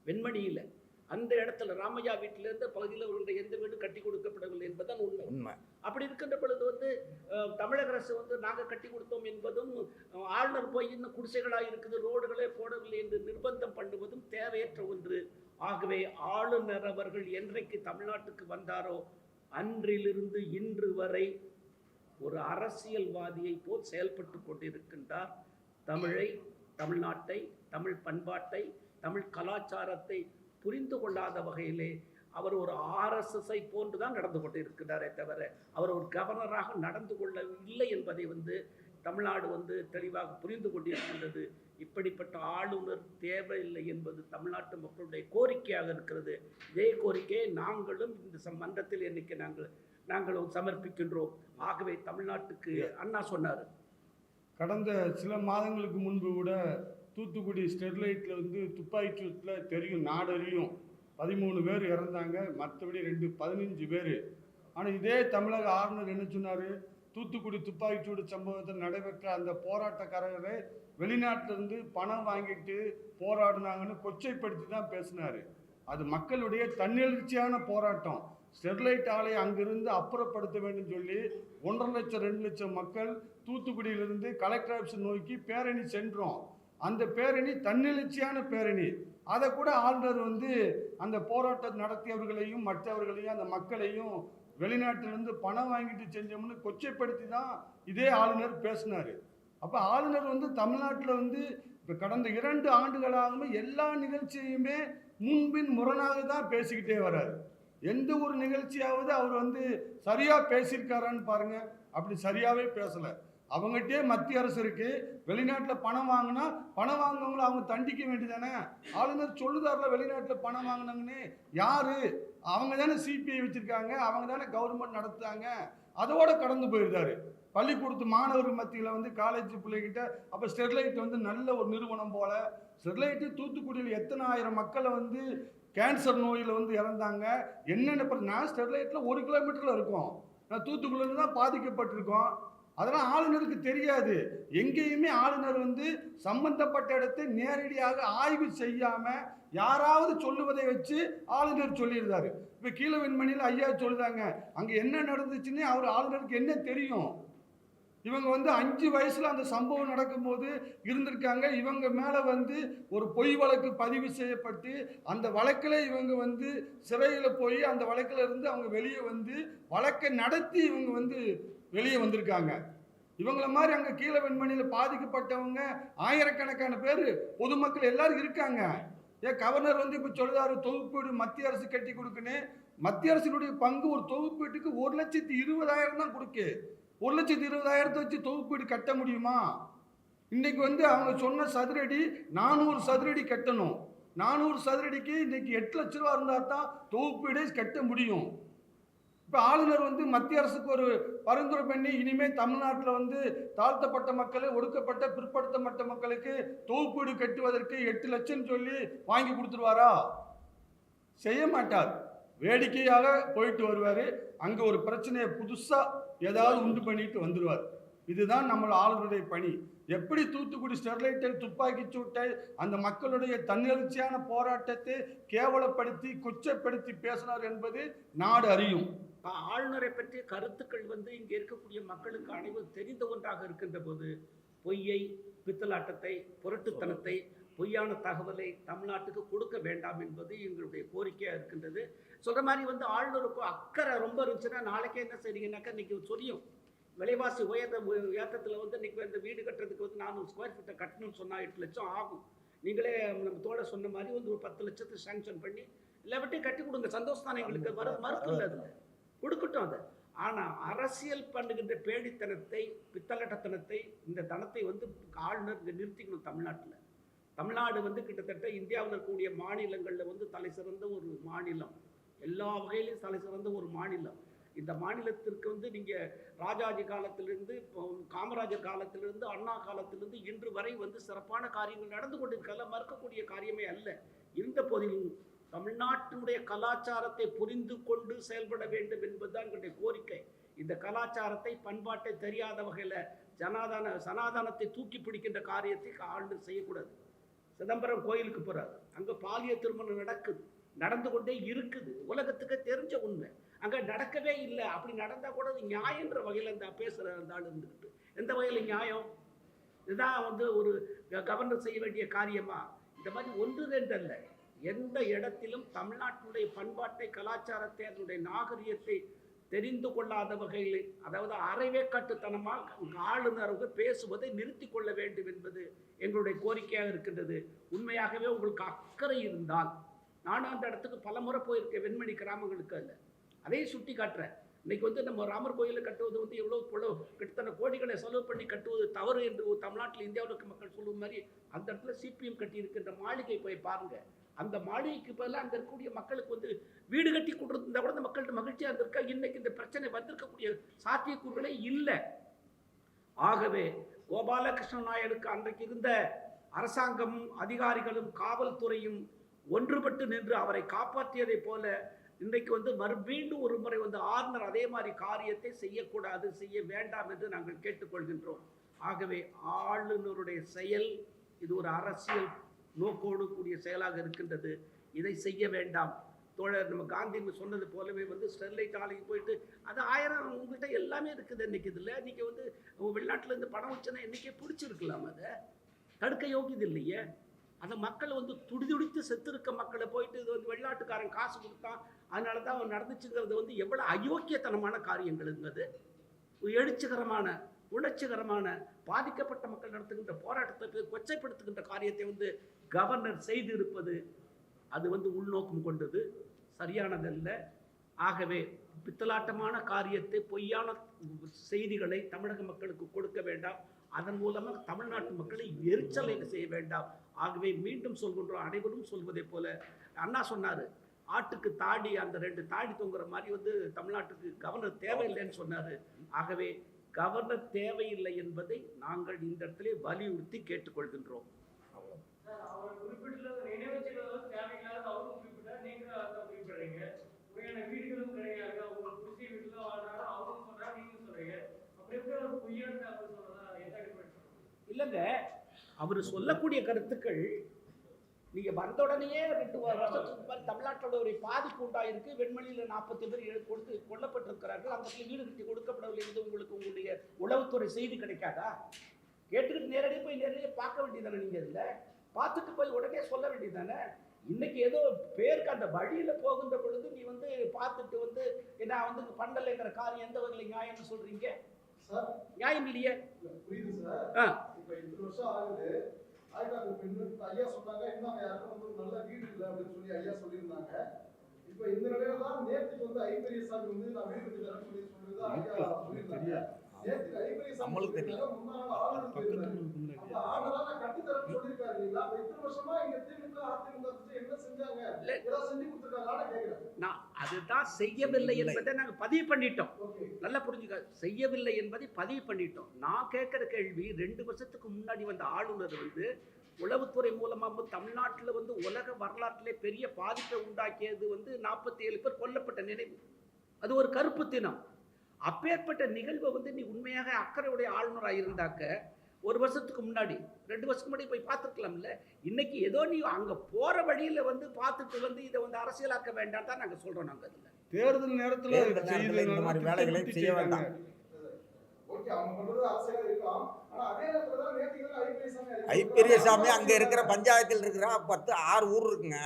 வெண்மணியில். அந்த இடத்துல ராமையா வீட்டிலேருந்து பகுதியில் அவர்களுடைய எந்த வீடும் கட்டி கொடுக்கப்படவில்லை என்பதுதான் உண்மை. அப்படி இருக்கின்ற பொழுது வந்து தமிழக அரசு வந்து நாங்கள் கட்டி கொடுத்தோம் என்பதும், ஆளுநர் போய் இன்னும் குடிசைகளாக இருக்குது ரோடுகளே போடவில்லை என்று நிர்பந்தம் பண்ணுவதும் தேவையற்ற ஒன்று. ஆகவே ஆளுநர் அவர்கள் என்றைக்கு தமிழ்நாட்டுக்கு வந்தாரோ அன்றிலிருந்து இன்று வரை ஒரு அரசியல்வாதியை போல் செயல்பட்டு கொண்டிருக்கின்றார். தமிழ்நாட்டை, தமிழ் பண்பாட்டை, தமிழ் கலாச்சாரத்தை புரிந்து கொள்ளாத வகையிலே அவர் ஒரு RSSஐ போன்று தான் நடந்து கொண்டு இருக்கிறாரே தவிர அவர் ஒரு கவர்னராக நடந்து கொள்ளவில்லை என்பதை வந்து தமிழ்நாடு வந்து தெளிவாக புரிந்து கொண்டிருக்கின்றது. இப்படிப்பட்ட ஆளுநர் தேவையில்லை என்பது தமிழ்நாட்டு மக்களுடைய கோரிக்கையாக இருக்கிறது. இதே கோரிக்கையை நாங்களும் இந்த மன்றத்தில் இன்னைக்கு நாங்களும் சமர்ப்பிக்கின்றோம். ஆகவே தமிழ்நாட்டுக்கு அண்ணா சொன்னார், கடந்த சில மாதங்களுக்கு முன்பு கூட தூத்துக்குடி ஸ்டெர்லைட்டில் வந்து துப்பாக்கிச்சூட்டில் தெரியும், நாடறியும் 13 பேர் இறந்தாங்க, மற்றபடி 15 பேர். ஆனால் இதே தமிழக ஆளுநர் என்ன சொன்னார், தூத்துக்குடி துப்பாக்கிச்சூடு சம்பவத்தில் நடைபெற்ற அந்த போராட்டக்காரர்களே வெளிநாட்டிலிருந்து பணம் வாங்கிட்டு போராடினாங்கன்னு கொச்சைப்படுத்தி தான் பேசினார். அது மக்களுடைய தன்னெழுச்சியான போராட்டம். ஸ்டெர்லைட் ஆலை அங்கிருந்து அப்புறப்படுத்த வேண்டும் சொல்லி 1.5 லட்சம் 2 லட்சம் மக்கள் தூத்துக்குடியிலிருந்து கலெக்டர் ஆஃபீஸ் நோக்கி பேரணி சென்றோம். அந்த பேரணி தன்னெழுச்சியான பேரணி. அதை கூட ஆளுநர் வந்து அந்த போராட்டம் நடத்தியவர்களையும் மற்றவர்களையும் அந்த மக்களையும் வெளிநாட்டிலிருந்து பணம் வாங்கிட்டு செஞ்சோம்னு கொச்சைப்படுத்தி தான் இதே ஆளுநர் பேசினார். அப்போ ஆளுநர் வந்து தமிழ்நாட்டில் வந்து இப்போ கடந்த 2 ஆண்டுகளாகவே எல்லா நிகழ்ச்சியுமே முன்பின் முரணாக தான் பேசிக்கிட்டே வர்றாரு. எந்த ஒரு நிகழ்ச்சியாவது அவர் வந்து சரியாக பேசியிருக்காரான்னு பாருங்கள், அப்படி சரியாகவே பேசலை. அவங்ககிட்டே மத்திய அரசு இருக்குது, வெளிநாட்டில் பணம் வாங்கினா பணம் வாங்கினவங்கள அவங்க தண்டிக்க வேண்டியதானே. ஆளுநர் சொல்லுதாரில் வெளிநாட்டில் பணம் வாங்கினாங்கன்னு யார்? அவங்க தானே சிபிஐ வச்சுருக்காங்க, அவங்க தானே கவர்மெண்ட் நடத்துகிறாங்க. அதோட கடந்து போயிருந்தாரு. பள்ளிக்கூடத்து மாணவர்கள் மத்தியில் வந்து காலேஜ் பிள்ளைகிட்ட அப்போ ஸ்டெர்லைட் வந்து நல்ல ஒரு நிறுவனம் போல். ஸ்டெர்லைட்டு தூத்துக்குடியில் எத்தனை ஆயிரம் மக்களை வந்து கேன்சர் நோயில் வந்து இறந்தாங்க. என்னென்ன நான் ஸ்டெர்லைட்டில் 1 கிலோமீட்டரில் இருக்கோம், நான் தூத்துக்குடியில தான் பாதிக்கப்பட்டிருக்கோம். அதெல்லாம் ஆளுநருக்கு தெரியாது. எங்கேயுமே ஆளுநர் வந்து சம்பந்தப்பட்ட இடத்தை நேரடியாக ஆய்வு செய்யாமல் யாராவது சொல்லுவதை வச்சு ஆளுநர் சொல்லியிருந்தாரு. இப்போ கீழ வெண்மணியில் ஐயா சொல்லுதாங்க, அங்கே என்ன நடந்துச்சுன்னு ஆளுநருக்கு என்ன தெரியும்? இவங்க வந்து 5 வயசில் அந்த சம்பவம் நடக்கும்போது இருந்திருக்காங்க. இவங்க மேலே வந்து ஒரு பொய் வழக்கு பதிவு செய்யப்பட்டு அந்த வழக்கில் இவங்க வந்து சிறையில் போய் அந்த வழக்கில் இருந்து அவங்க வெளியே வந்து வழக்கை நடத்தி இவங்க வந்து வெளியே வந்திருக்காங்க. இவங்கள மாதிரி அங்கே கீழ வெண்மணியில் பாதிக்கப்பட்டவங்க ஆயிரக்கணக்கான பேர் பொதுமக்கள் எல்லாரும் இருக்காங்க. ஏன் கவர்னர் வந்து இப்போ சொல்லுதாரு தொகுப்பீடு மத்திய அரசு கட்டி கொடுக்குன்னு. மத்திய அரசினுடைய பங்கு ஒரு தொகுப்பீட்டுக்கு 1,20,000 தான் கொடுக்கு. 1,20,000 வச்சு தொகுப்பு வீடு கட்ட முடியுமா? இன்னைக்கு வந்து அவங்க சொன்ன சதுரடி 400 சதுரடி கட்டணும். 400 சதுரடிக்கு இன்னைக்கு 8 லட்ச ரூபா இருந்தால் தான் தொகுப்பு வீடே கட்ட முடியும். இப்போ ஆளுநர் வந்து மத்திய அரசுக்கு ஒரு பரிந்துரை பண்ணி இனிமேல் தமிழ்நாட்டில் வந்து தாழ்த்தப்பட்ட மக்கள், ஒடுக்கப்பட்ட பிற்படுத்தப்பட்ட மக்களுக்கு தொகுப்பு வீடு கட்டுவதற்கு 8 லட்சம் சொல்லி வாங்கி கொடுத்துருவாரா? செய்ய மாட்டார். வேடிக்கையாக போயிட்டு வருவார். அங்கே ஒரு பிரச்சனையை புதுசாக ஏதாவது உண்டு பண்ணிட்டு வந்துடுவார். இதுதான் நம்ம ஆளுநருடைய பணி. எப்படி தூத்துக்குடி ஸ்டெர்லைட்டை துப்பாக்கி சூட்டை அந்த மக்களுடைய தன்னெழுச்சியான போராட்டத்தை கேவலப்படுத்தி கொச்சப்படுத்தி பேசினார் என்பது நாடு அறியும். ஆளுநரை பற்றிய கருத்துக்கள் வந்து இங்கே இருக்கக்கூடிய மக்களுக்கு அனைவரும் தெரிந்த ஒன்றாக இருக்கின்ற போது பொய்யை, பித்தலாட்டத்தை, புரட்டுத்தனத்தை, பொய்யான தகவலை தமிழ்நாட்டுக்கு கொடுக்க வேண்டாம் என்பது எங்களுடைய கோரிக்கையாக இருக்கின்றது. சொல்கிற மாதிரி வந்து ஆளுநருக்கு அக்கறை ரொம்ப இருந்துச்சுன்னா நாளைக்கே என்ன செய்றீங்கன்னாக்கா இன்றைக்கி சொல்லியும் விலைவாசி ஏற்றத்தில் வந்து இன்றைக்கி இந்த வீடு கட்டுறதுக்கு வந்து 400 ஸ்கொயர் ஃபீட்டை கட்டணும்னு சொன்னால் 8 லட்சம் ஆகும். நீங்களே நம்ம தோட சொன்ன மாதிரி வந்து ஒரு 10 லட்சத்தை சாங்ஷன் பண்ணி எல்லாவற்றையும் கட்டி கொடுங்க. சந்தோஷம் தானே எங்களுக்கு. மறுக்கல அதில் கொடுக்கட்டும் அதை. ஆனால் அரசியல் பண்ணுகின்ற பேடித்தனத்தை, பித்தலட்டத்தனத்தை, இந்த தனத்தை வந்து ஆளுநர் இங்கே நிறுத்திக்கணும். தமிழ்நாடு வந்து கிட்டத்தட்ட இந்தியாவில் இருக்கக்கூடிய மாநிலங்களில் வந்து தலை சிறந்த ஒரு மாநிலம், எல்லா வகையிலையும் தலை சிறந்த ஒரு மாநிலம். இந்த மாநிலத்திற்கு வந்து நீங்கள் ராஜாஜி காலத்திலிருந்து, காமராஜர் காலத்திலிருந்து, அண்ணா காலத்திலிருந்து இன்று வரை வந்து சிறப்பான காரியங்கள் நடந்து கொண்டிருக்கல, மறுக்கக்கூடிய காரியமே அல்ல. இருந்த போதிலும் தமிழ்நாட்டினுடைய கலாச்சாரத்தை புரிந்து கொண்டு செயல்பட வேண்டும் என்பதுதான் எங்களுடைய கோரிக்கை. இந்த கலாச்சாரத்தை, பண்பாட்டை தெரியாத வகையில் சனாதனத்தை தூக்கி பிடிக்கின்ற காரியத்தை ஆளுநர் செய்யக்கூடாது. சிதம்பரம் கோயிலுக்கு போகிறார், அங்கே பாலியல் திருமணம் நடந்து கொண்டே இருக்குது. உலகத்துக்கு தெரிஞ்ச உண்மை. அங்கே நடக்கவே இல்லை. அப்படி நடந்தால் கூட அது நியாயன்ற வகையில் இந்த பேசுகிற அந்த ஆள் இருந்துக்கிட்டு எந்த வகையில் நியாயம்? இதுதான் வந்து ஒரு கவர்னர் செய்ய வேண்டிய காரியமா? இந்த மாதிரி ஒன்று ரெண்டல்ல, எந்த இடத்திலும் தமிழ்நாட்டினுடைய பண்பாட்டை, கலாச்சாரத்தை, அதனுடைய நாகரிகத்தை தெரிந்து கொள்ளாத வகையில், அதாவது அரைவேக்காட்டுத்தனமாக ஆளுநர்கள் பேசுவதை நிறுத்தி கொள்ள வேண்டும் என்பது எங்களுடைய கோரிக்கையாக இருக்கின்றது. உண்மையாகவே உங்களுக்கு அக்கறை இருந்தால், நானும் அந்த இடத்துக்கு பல முறை போயிருக்கேன், வெண்மணி கிராமங்களுக்கு. அல்ல அதையும் சுட்டி காட்டுறேன். இன்னைக்கு வந்து நம்ம ராமர் கோயிலை கட்டுவது வந்து எவ்வளோ கிட்டத்தட்ட கோடிகளை செலவு பண்ணி கட்டுவது தவறு என்று தமிழ்நாட்டில் இந்தியாவில் இருக்க மக்கள் சொல்லும் மாதிரி அந்த இடத்துல சிபிஎம் கட்டி இருக்கின்ற மாளிகை போய் பாருங்க. அந்த மாளிகைக்கு பதிலாக அங்கே இருக்கக்கூடிய மக்களுக்கு வந்து வீடு கட்டி கொடுத்துருந்தா கூட அந்த மக்கள்கிட்ட மகிழ்ச்சியாக இருந்திருக்கா. இன்னைக்கு இந்த பிரச்சனை வந்திருக்கக்கூடிய சாத்தியக்கூறுகளே இல்லை. ஆகவே கோபாலகிருஷ்ண நாயுடுக்கு அன்றைக்கு இருந்த அரசாங்கமும் அதிகாரிகளும் காவல்துறையும் ஒன்றுபட்டு நின்று அவரை காப்பாற்றியதை போல இன்றைக்கு வந்து மீண்டும் ஒரு முறை வந்து ஆளுநர் அதே மாதிரி காரியத்தை செய்யக்கூடாது, செய்ய வேண்டாம் என்று நாங்கள் கேட்டுக்கொள்கின்றோம். ஆகவே ஆளுநருடைய செயல் இது ஒரு அரசியல் நோக்கோடு கூடிய செயலாக இருக்கின்றது. இதை செய்ய வேண்டாம். தோழர் நம்ம காந்தி சொன்னது போலவே வந்து ஸ்டெர்லைட் ஆலைக்கு போயிட்டு அது 1000 உங்கள்கிட்ட எல்லாமே இருக்குது. இன்றைக்கி இதில் இன்றைக்கி வந்து வெளிநாட்டில் இருந்து பணம் வச்சுன்னா இன்றைக்கே பிடிச்சிருக்கலாம். அதை தடுக்க யோகியது இல்லையே. அந்த மக்கள் வந்து துடிதுடித்து செத்துருக்க மக்களை போயிட்டு இது வந்து வெளிநாட்டுக்காரன் காசு கொடுத்தான் அதனால தான் அவன் நடந்துச்சுங்கிறது வந்து எவ்வளோ அயோக்கியத்தனமான காரியங்கள்ங்கிறது. எழுச்சிகரமான, உணர்ச்சிகரமான, பாதிக்கப்பட்ட மக்கள் நடத்துகின்ற போராட்டத்தை கொச்சைப்படுத்துகின்ற காரியத்தை வந்து கவர்னர் செய்து இருப்பது அது வந்து உள்நோக்கம் கொண்டது, சரியானதல்ல. ஆகவே பித்தலாட்டமான காரியத்தை, பொய்யான செய்திகளை தமிழக மக்களுக்கு கொடுக்க வேண்டாம். அதன் மூலமாக தமிழ்நாட்டு மக்களை எரிச்சலை செய்ய வேண்டாம். ஆகவே மீண்டும் சொல்கின்றோம், அனைவரும் சொல்வதை போல அண்ணா சொன்னார், ஆட்டுக்கு தாடி அந்த 2 தாடி தொங்குற மாதிரி வந்து தமிழ்நாட்டுக்கு கவர்னர் தேவையில்லைன்னு சொன்னார். ஆகவே கவர்னர் தேவையில்லை என்பதை நாங்கள் இந்த இடத்துல வலியுறுத்தி கேட்டுக்கொள்கின்றோம். இல்லைங்க, அவர் சொல்லக்கூடிய கருத்துக்கள் நீங்கள் வந்த உடனேயே 2 வருஷத்துக்கு மாதிரி தமிழ்நாட்டோட ஒரு பாதிப்பு உண்டாயிருக்கு. வெண்மணியில் 40 பேர் கொல்லப்பட்டிருக்கிறார்கள். அந்த வீடு கட்டி கொடுக்கப்படவில்லை என்று உங்களுக்கு உங்களுடைய உளவுத்துறை செய்தி கிடைக்காதா? கேட்டுக்கிட்டு நேரடியாக பார்க்க வேண்டியதானே? நீங்கள் இதில் பார்த்துட்டு போய் உடனே சொல்ல வேண்டியதானே? இன்னைக்கு ஏதோ பேருக்கு அந்த வழியில் போகின்ற பொழுது நீ வந்து பார்த்துட்டு வந்து நான் வந்து பண்ணலைங்கிற காரியம் எந்த வகையில் நியாயம்னு சொல்கிறீங்க? நியாயம் இல்லையே. புரியுது சார். இப்போ 2 வருஷம் ஆகுது. ஐயா சொன்னாங்க இன்னும் யாருக்கும் வந்து நல்ல வீடு இல்லை அப்படின்னு சொல்லி ஐயா சொல்லியிருந்தாங்க. இப்போ இந்த நிலையில தான் நேற்றுக்கு வந்து ஐபெரியசாமி வந்து நான் வீடு கட்டி தரேன்னு சொல்லி சொல்லிதான் ஐயா சொல்லியிருந்தாங்க. நேத்து ஐபிஎஸ் நம்மளுக்கு தெரியல. முன்னாள் ஆளுநருக்கு இருந்தாரு. அப்ப ஆளுநரா நான் கட்டித்தரேன்னு சொல்லியிருக்காரு இல்லைங்களா? அப்ப இத்தனை வருஷமா இங்க திமுக அதிமுக என்ன செஞ்சாங்க? ஏதாவது செஞ்சு கொடுத்துருக்காங்களான்னு கேட்கிறேன். நான் அதுதான் செய்யவில்லை என்பதை நாங்கள் பதிவு பண்ணிட்டோம். ஓகே. நல்லா புரிஞ்சுக்க, செய்யவில்லை என்பதை பதிவு பண்ணிட்டோம். நான் கேட்குற கேள்வி, 2 வருஷத்துக்கு முன்னாடி வந்த ஆளுநர் வந்து உளவுத்துறை மூலமாக தமிழ்நாட்டில் வந்து உலக வரலாற்றிலே பெரிய பாதிப்பை உண்டாக்கியது வந்து 47 பேர் கொல்லப்பட்ட நினைவு. அது ஒரு கருப்பு தினம். அப்பேற்பட்ட நிகழ்வை வந்து நீ உண்மையாக அக்கறையுடைய ஆளுநராக இருந்தாக்க 1 வருஷத்துக்கு முன்னாடி 2 வருஷத்துக்கு முன்னாடி போய் பார்த்துருக்கலாம்ல. இன்னைக்கு ஏதோ நீ அங்கே போகிற வழியில் வந்து பார்த்துட்டு வந்து இதை வந்து அரசியலாக்க வேண்டாம் தான் நாங்கள் சொல்கிறோம். நாங்கள் அதில் தேர்தல் நேரத்துல தேர்தல் நேரத்துல இந்த மாதிரி வேலைகளை செய்ய வேண்டாம். ஓகே, அவங்க பண்றது அரசியலா இருக்கலாம். ஆனா அதே நேரத்துல தான் நேத்துக்கு ஐ பெரியசாமி அங்க இருக்கிற பஞ்சாயத்தில் இருக்கிற 6 ஊர் இருக்குங்க.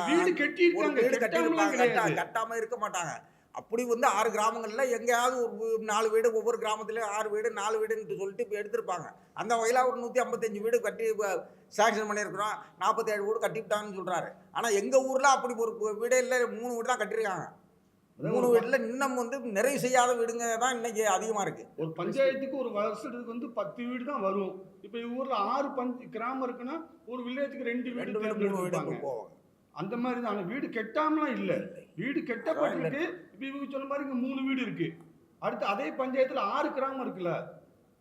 வீடு கட்டி ஒரு இருக்காங்க, வீடு கட்டாமலாம் கட்டியிருப்பாங்க, கிடையாது. கட்டாம இருக்க மாட்டாங்க. அப்படி வந்து 6 கிராமங்கள்ல எங்கேயாவது ஒரு 4 வீடு, ஒவ்வொரு கிராமத்துலயும் 6 வீடு 4 வீடுன்னு சொல்லிட்டு இப்போ எடுத்திருப்பாங்க. அந்த வகையில் ஒரு 155 வீடு கட்டி சாங்ஷன் பண்ணியிருக்கிறோம். 47 வீடு கட்டிவிட்டாங்கன்னு சொல்றாரு. ஆனா எங்க ஊர்ல அப்படி ஒரு வீடே இல்லை, 3 வீடு தான் கட்டியிருக்காங்க. 3 வீட்டுல இன்னும் வந்து நிறைவு செய்யாத வீடுங்க தான் இன்னைக்கு அதிகமா இருக்கு. ஒரு பஞ்சாயத்துக்கு ஒரு வருஷத்துக்கு வந்து 10 வீடு தான் வரும். இப்போ ஊர்ல 6 கிராமம் இருக்குன்னா ஒரு வில்லேஜுக்கு 2 வீடு 3 தேர்ந்தெடுப்பாங்க. வீடு போவாங்க. அந்த மாதிரி தான். ஆனா வீடு கெட்டாமலாம் இல்லை, வீடு கெட்டப்பட்டிருக்கு. இப்போ இவங்க சொன்ன மாதிரி இங்க 3 வீடு இருக்கு. அடுத்து அதே பஞ்சாயத்துல 6 கிராமம் இருக்குல்ல,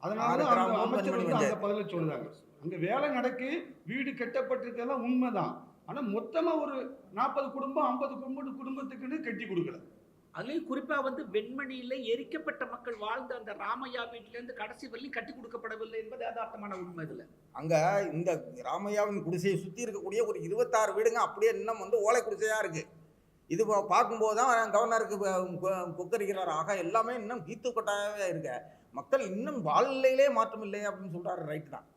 அதனால 6 தான் அந்த கிராமம் அமைச்சர் வந்து பஞ்சாயத்து. அந்த பதில சொல்றாங்க. அங்க வேலை நடக்கு, வீடு கெட்டப்பட்டிருக்கெல்லாம் உண்மைதான். ஆனா மொத்தமா ஒரு 40 குடும்பம் 50 குடும்பத்துக்குன்னு கட்டி கொடுக்கல. அதுலேயும் குறிப்பாக வந்து வெண்மணியில் எரிக்கப்பட்ட மக்கள் வாழ்ந்த அந்த ராமையா வீட்டிலேருந்து கடைசி வரலையும் கட்டி கொடுக்கப்படவில்லை என்பது யதார்த்தமான உண்மை. இதில் அங்க இந்த ராமையாவின் குடிசையை சுத்தி இருக்கக்கூடிய ஒரு 26 வீடுங்க அப்படியே இன்னும் வந்து ஓலை குடிசையா இருக்கு. இது பார்க்கும்போது தான் கவர்னருக்கு கொக்கரிக்கிறார். ஆக எல்லாமே இன்னும் கீத்து கொட்டாவே இருக்க. மக்கள் இன்னும் வாழ்நிலையிலே மாற்றம் இல்லை அப்படின்னு சொல்றாரு. ரைட்டு தான்.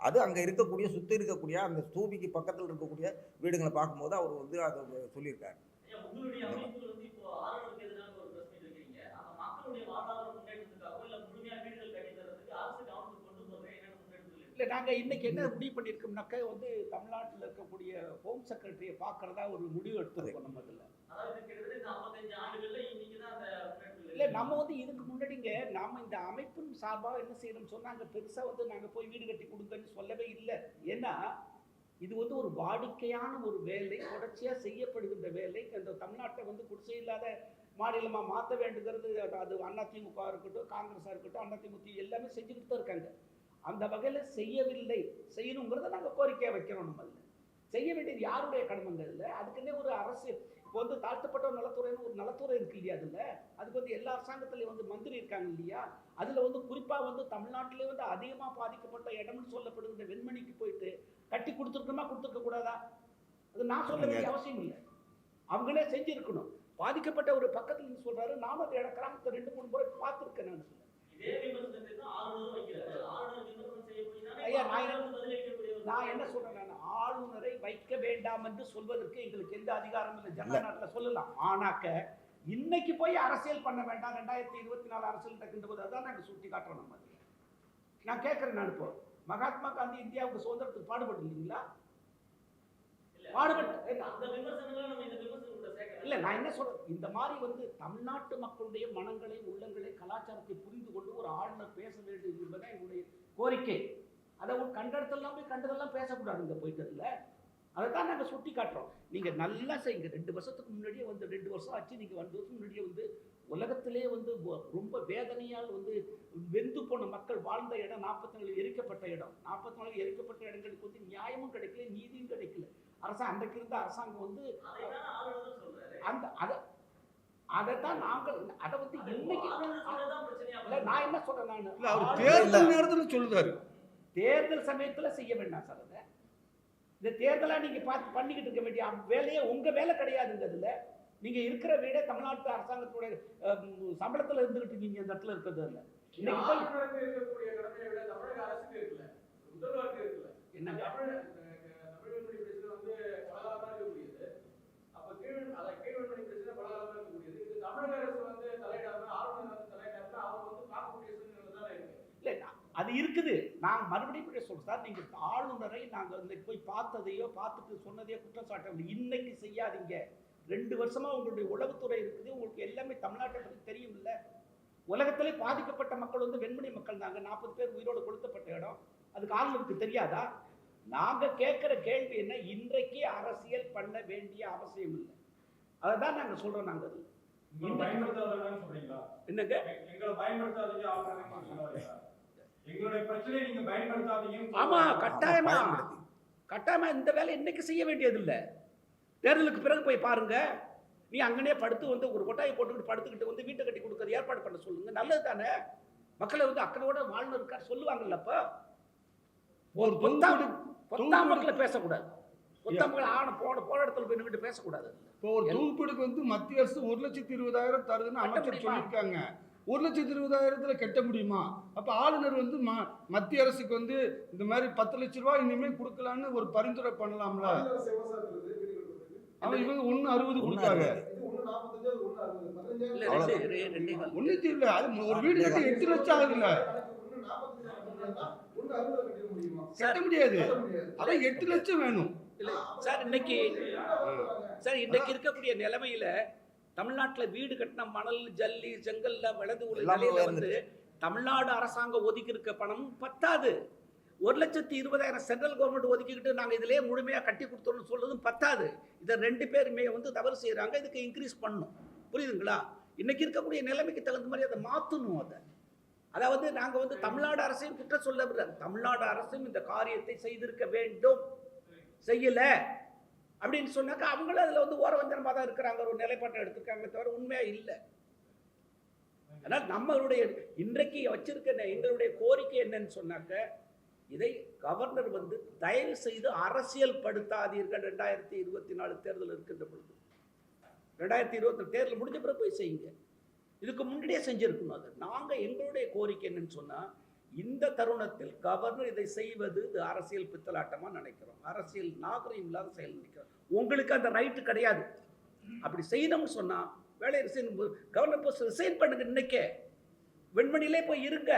அது அங்க இருக்கக்கூடிய சுத்தி இருக்கக்கூடிய அந்த ஸ்தூபிக்கு பக்கத்தில் இருக்கக்கூடிய வீடுகளை பார்க்கும்போது அவர் வந்து அதை சொல்லியிருக்காரு. உங்களுடைய அமைப்புல வந்து இப்போ ஆளுநருக்கு எதிராக ஒரு பிரஸ் மீட் வைக்கிறீங்க. அந்த மக்களுடைய வாழ்வாதார முன்னேற்றத்துக்காக இல்ல முழுமையா வீடுகள் கட்டி தரதுக்கு அரசு கவனத்துக்கு கொண்டு போறேன் என்னென்ன முன்னெடுப்புகள் இல்லை, நாங்கள் இன்னைக்கு என்ன முடிவு பண்ணியிருக்கோம்னாக்க வந்து தமிழ்நாட்டில் இருக்கக்கூடிய ஹோம் செக்ரட்டரியை பார்க்கறதா ஒரு முடிவு எடுத்துருக்கோம். நம்ம இதில் அதாவது கிட்டத்தட்ட இந்த 55 ஆண்டுகள்ல இன்னைக்கு தான் அந்த இல்லை, நம்ம வந்து இதுக்கு முன்னாடிங்க நாம இந்த அமைப்பின் சார்பாக என்ன செய்யணும்னு சொன்னாங்க. பெருசாக வந்து நாங்கள் போய் வீடு கட்டி கொடுங்கன்னு சொல்லவே இல்லை. ஏன்னா இது வந்து ஒரு வாடிக்கையான ஒரு வேலை, தொடர்ச்சியாக செய்யப்படுகின்ற வேலை. அந்த தமிழ்நாட்டை வந்து குடிசை இல்லாத மாநிலமாக மாற்ற வேண்டுங்கிறது அது அதிமுக இருக்கட்டும், காங்கிரஸாக இருக்கட்டும், அதிமுக எல்லாமே செஞ்சுக்கிட்டு தான் இருக்காங்க. அந்த வகையில் செய்யவில்லை, செய்யணுங்கிறத நாங்கள் கோரிக்கையாக வைக்கிறோம். நம்ம அதில் செய்ய வேண்டியது யாருடைய கடமைங்க? இல்லை, அதுக்குன்னே ஒரு அரசு இப்போ வந்து தாழ்த்தப்பட்ட நலத்துறைன்னு ஒரு நலத்துறை இருக்கு இல்லையா? அதுக்கு வந்து எல்லா அரசாங்கத்துலேயும் வந்து மந்திரி இருக்காங்க இல்லையா? அதில் வந்து குறிப்பாக வந்து தமிழ்நாட்டிலே வந்து அதிகமாக பாதிக்கப்பட்ட இடம்னு சொல்லப்படுகின்ற வெண்மணிக்கு போயிட்டு கட்டி கொடுத்துருக்கணுமா கொடுத்துருக்க கூடாதா? அது நான் சொல்ல வேண்டிய அவசியம் இல்லை, அவங்களே செஞ்சுருக்கணும். பாதிக்கப்பட்ட ஒரு பக்கத்தில் நீங்க சொல்றாரு, நானும் அந்த கிராமத்தை 2-3 முறை பார்த்துருக்கேன். நான் இதே விமர்சனத்தை தான் ஆளுநரும் வைக்கிறாரு. ஆளுநர் விமர்சனம் செய்ய போய் தானே ஐயா, பதிலளிக்கக்கூடிய நான் என்ன சொல்றேன், நான் ஆளுநரை வைக்க வேண்டாம் என்று சொல்வதற்கு எங்களுக்கு எந்த அதிகாரமும் இல்லை. ஜனநாட்டில் சொல்லலாம். ஆனாக்க இன்னைக்கு போய் அரசியல் பண்ண வேண்டாம். 2024 அரசியல் நடக்கின்ற போது அதான் நாங்கள் சுட்டி காட்டுறோம். நம்ம நான் கேட்குறேன், நான் இப்போ மகாத்மா காந்தி இந்தியாவுக்கு சுதந்திரத்துக்கு பாடுபட்டு இல்லைங்களா? பாடுபட்டு அந்த விமர்சனங்களை நம்ம இந்த விமர்சனத்தை சேர்க்கணும். இல்லை, நான் என்ன சொல்றேன், இந்த மாதிரி வந்து தமிழ்நாட்டு மக்களுடைய மனங்களை, உள்ளங்களை, கலாச்சாரத்தை புரிந்து கொண்டு ஒரு ஆளுநர் பேச வேண்டும் என்பதுதான் என்னுடைய கோரிக்கை. அதை ஒரு கண்டதெல்லாம் போய் கண்டதெல்லாம் பேசக்கூடாதுங்க போயிட்டதில்ல. அதை தான் நாங்கள் சுட்டி காட்டுறோம். நீங்கள் நல்லா செய்யுங்க. 2 வருஷத்துக்கு முன்னாடியே வந்து 2 வருஷம் ஆச்சு. நீங்கள் 2 வருஷம் முன்னாடியே வந்து உலகத்திலே வந்து ரொம்ப வேதனையால் வந்து வெந்து போன மக்கள் வாழ்ந்த இடம் 44 எரிக்கப்பட்ட இடம். 44 எரிக்கப்பட்ட இடங்களுக்கு வந்து நியாயமும் கிடைக்கல, நீதியும் கிடைக்கல. அன்றைக்கு இருந்த அரசாங்கம் வந்து அந்த அதைத்தான் நாங்கள் அதை வந்து இன்னைக்கு நான் என்ன சொல்றேன், அவர் தேர்தல் நேரத்துல சொல்றாரு, தேர்தல் சமயத்துல செய்ய வேண்டாம் சார். அதை இந்த தேர்தலா நீங்க பார்த்து பண்ணிக்கிட்டு இருக்க வேண்டிய வேலையே உங்க வேலை கிடையாதுங்கிறதுல. நீங்க இருக்கிற வீடே தமிழ்நாட்டு அரசாங்கத்தோட சம்பளத்துல இருந்துகிட்டு இருக்கீங்க அந்த இடத்துல இருக்கிறது இல்லை. இருக்கக்கூடிய கடமையை விட தமிழக அரசுக்கு இருக்குல்ல, முதல்வருக்கு இருக்குல்ல, என்னங்க அது இருக்குது. நான் மறுபடியும் சொல்றேன் சார், நீங்க ஆளுநரை நாங்கள் இன்னைக்கு போய் பார்த்ததையோ பார்த்துட்டு சொன்னதையோ குற்றச்சாட்டு இன்னைக்கு செய்யாதீங்க. 2 வருஷமா உங்களுடைய உளவுத்துறை இருக்குது, உங்களுக்கு எல்லாமே தமிழ்நாட்டை பற்றி தெரியும் இல்லை? உலகத்திலே பாதிக்கப்பட்ட மக்கள் வந்து வெண்மணி மக்கள் தாங்க. 40 பேர் உயிரோடு கொளுத்தப்பட்ட இடம். அதுக்கு ஆளுநருக்கு தெரியாதா? நாங்க கேட்கிற கேள்வி என்ன, இன்றைக்கு அரசியல் பண்ண வேண்டிய அவசியம் இல்லை. அதை தான் நாங்க சொல்றோம். நாங்க அது சொல்றீங்களா? என்னங்க, எங்களை பயன்படுத்தாதீங்க, எங்களுடைய பிரச்சனையை நீங்க பயன்படுத்தாதீங்க. ஆமா, கட்டாயமா கட்டாயமா இந்த வேலை இன்னைக்கு செய்ய வேண்டியது இல்லை. தேர்தலுக்கு பிறகு போய் பாருங்க. நீ அங்கனே படுத்து வந்து ஒரு கொட்டாயை போட்டுக்கிட்டு படுத்துக்கிட்டு வந்து வீட்டை கட்டி கொடுக்கறது ஏற்பாடு பண்ண சொல்லுங்க. நல்லது தானே. மக்களை வந்து அக்கறையோட வாழ்ந்து இருக்கார் சொல்லுவாங்கல்ல. அப்ப ஒரு பொத்தாம் மக்களை பேசக்கூடாது. பொத்தாம் மக்கள் போன இடத்துல போய் நின்றுட்டு பேசக்கூடாது. இப்போ ஒரு தூக்குடுக்கு வந்து மத்திய அரசு 1,20,000 தருதுன்னு அமைச்சர் சொல்லியிருக்காங்க. 1,20,000 கட்ட முடியுமா? அப்ப ஆளுநர் வந்து மத்திய அரசுக்கு வந்து இந்த மாதிரி 10 லட்ச ரூபாய் இனிமேல் கொடுக்கலான்னு ஒரு பரிந்துரை பண்ணலாம்ல. அவன் இவங்க 1,60 கொடுத்தாங்க. ஒண்ணு இல்ல, அது ஒரு வீடு கட்டி 8 லட்சம் ஆகுதுல்ல. கட்ட முடியாது. அதான் 8 லட்சம் வேணும். இல்லை சார், இன்னைக்கு இருக்கக்கூடிய நிலைமையில தமிழ்நாட்டில் வீடு கட்டின மணல், ஜல்லி, செங்கல்ல விளந்து உள்ள நிலையில வந்து தமிழ்நாடு அரசாங்கம் ஒதுக்கி இருக்க பணம் பத்தாது. 1,20,000 சென்ட்ரல் கவர்மெண்ட் ஒதுக்கிக்கிட்டு நாங்கள் இதிலே முழுமையாக கட்டி கொடுத்தோம்னு சொல்றதும் பத்தாது. இதை 2 பேருமே வந்து தவறு செய்கிறாங்க. இதுக்கு இன்க்ரீஸ் பண்ணணும். புரியுதுங்களா? இன்னைக்கு இருக்கக்கூடிய நிலைமைக்கு தகுந்த மாதிரி அதை மாற்றணும். அதாவது நாங்கள் வந்து தமிழ்நாடு அரசையும் குற்றம் சொல்ல விட, தமிழ்நாடு அரசும் இந்த காரியத்தை செய்திருக்க வேண்டும், செய்யல அப்படின்னு சொன்னாக்கா அவங்களும் அதில் வந்து ஓரவஞ்சனமாக தான் இருக்கிறாங்க, ஒரு நிலைப்பாட்டை எடுத்துருக்காங்க, தவிர உண்மையாக இல்லை. அதனால் நம்மளுடைய இன்றைக்கு வச்சிருக்க எங்களுடைய கோரிக்கை என்னன்னு சொன்னாக்க, இதை கவர்னர் வந்து தயவு செய்து அரசியல் படுத்தாதீர்கள். 2024 தேர்தல் இருக்கின்ற பொழுது, 2020 தேர்தல் முடிஞ்ச பிறகு போய் செய்யுங்க. இதுக்கு முன்னாடியே செஞ்சிருக்கணும். அது நாங்கள் எங்களுடைய கோரிக்கை என்னன்னு சொன்னால், இந்த தருணத்தில் கவர்னர் இதை செய்வது இது அரசியல் பித்தலாட்டமாக நினைக்கிறோம். அரசியல் நாகரிகம் இல்லாத செயல் நினைக்கிறோம். உங்களுக்கு அந்த ரைட்டு கிடையாது. அப்படி செய்யணும்னு சொன்னால் வேலையை ரிசைன், கவர்னர் போஸ்ட் ரிசைன் பண்ணுங்க. இன்னைக்கே வெண்மணியிலே போய் இருங்க.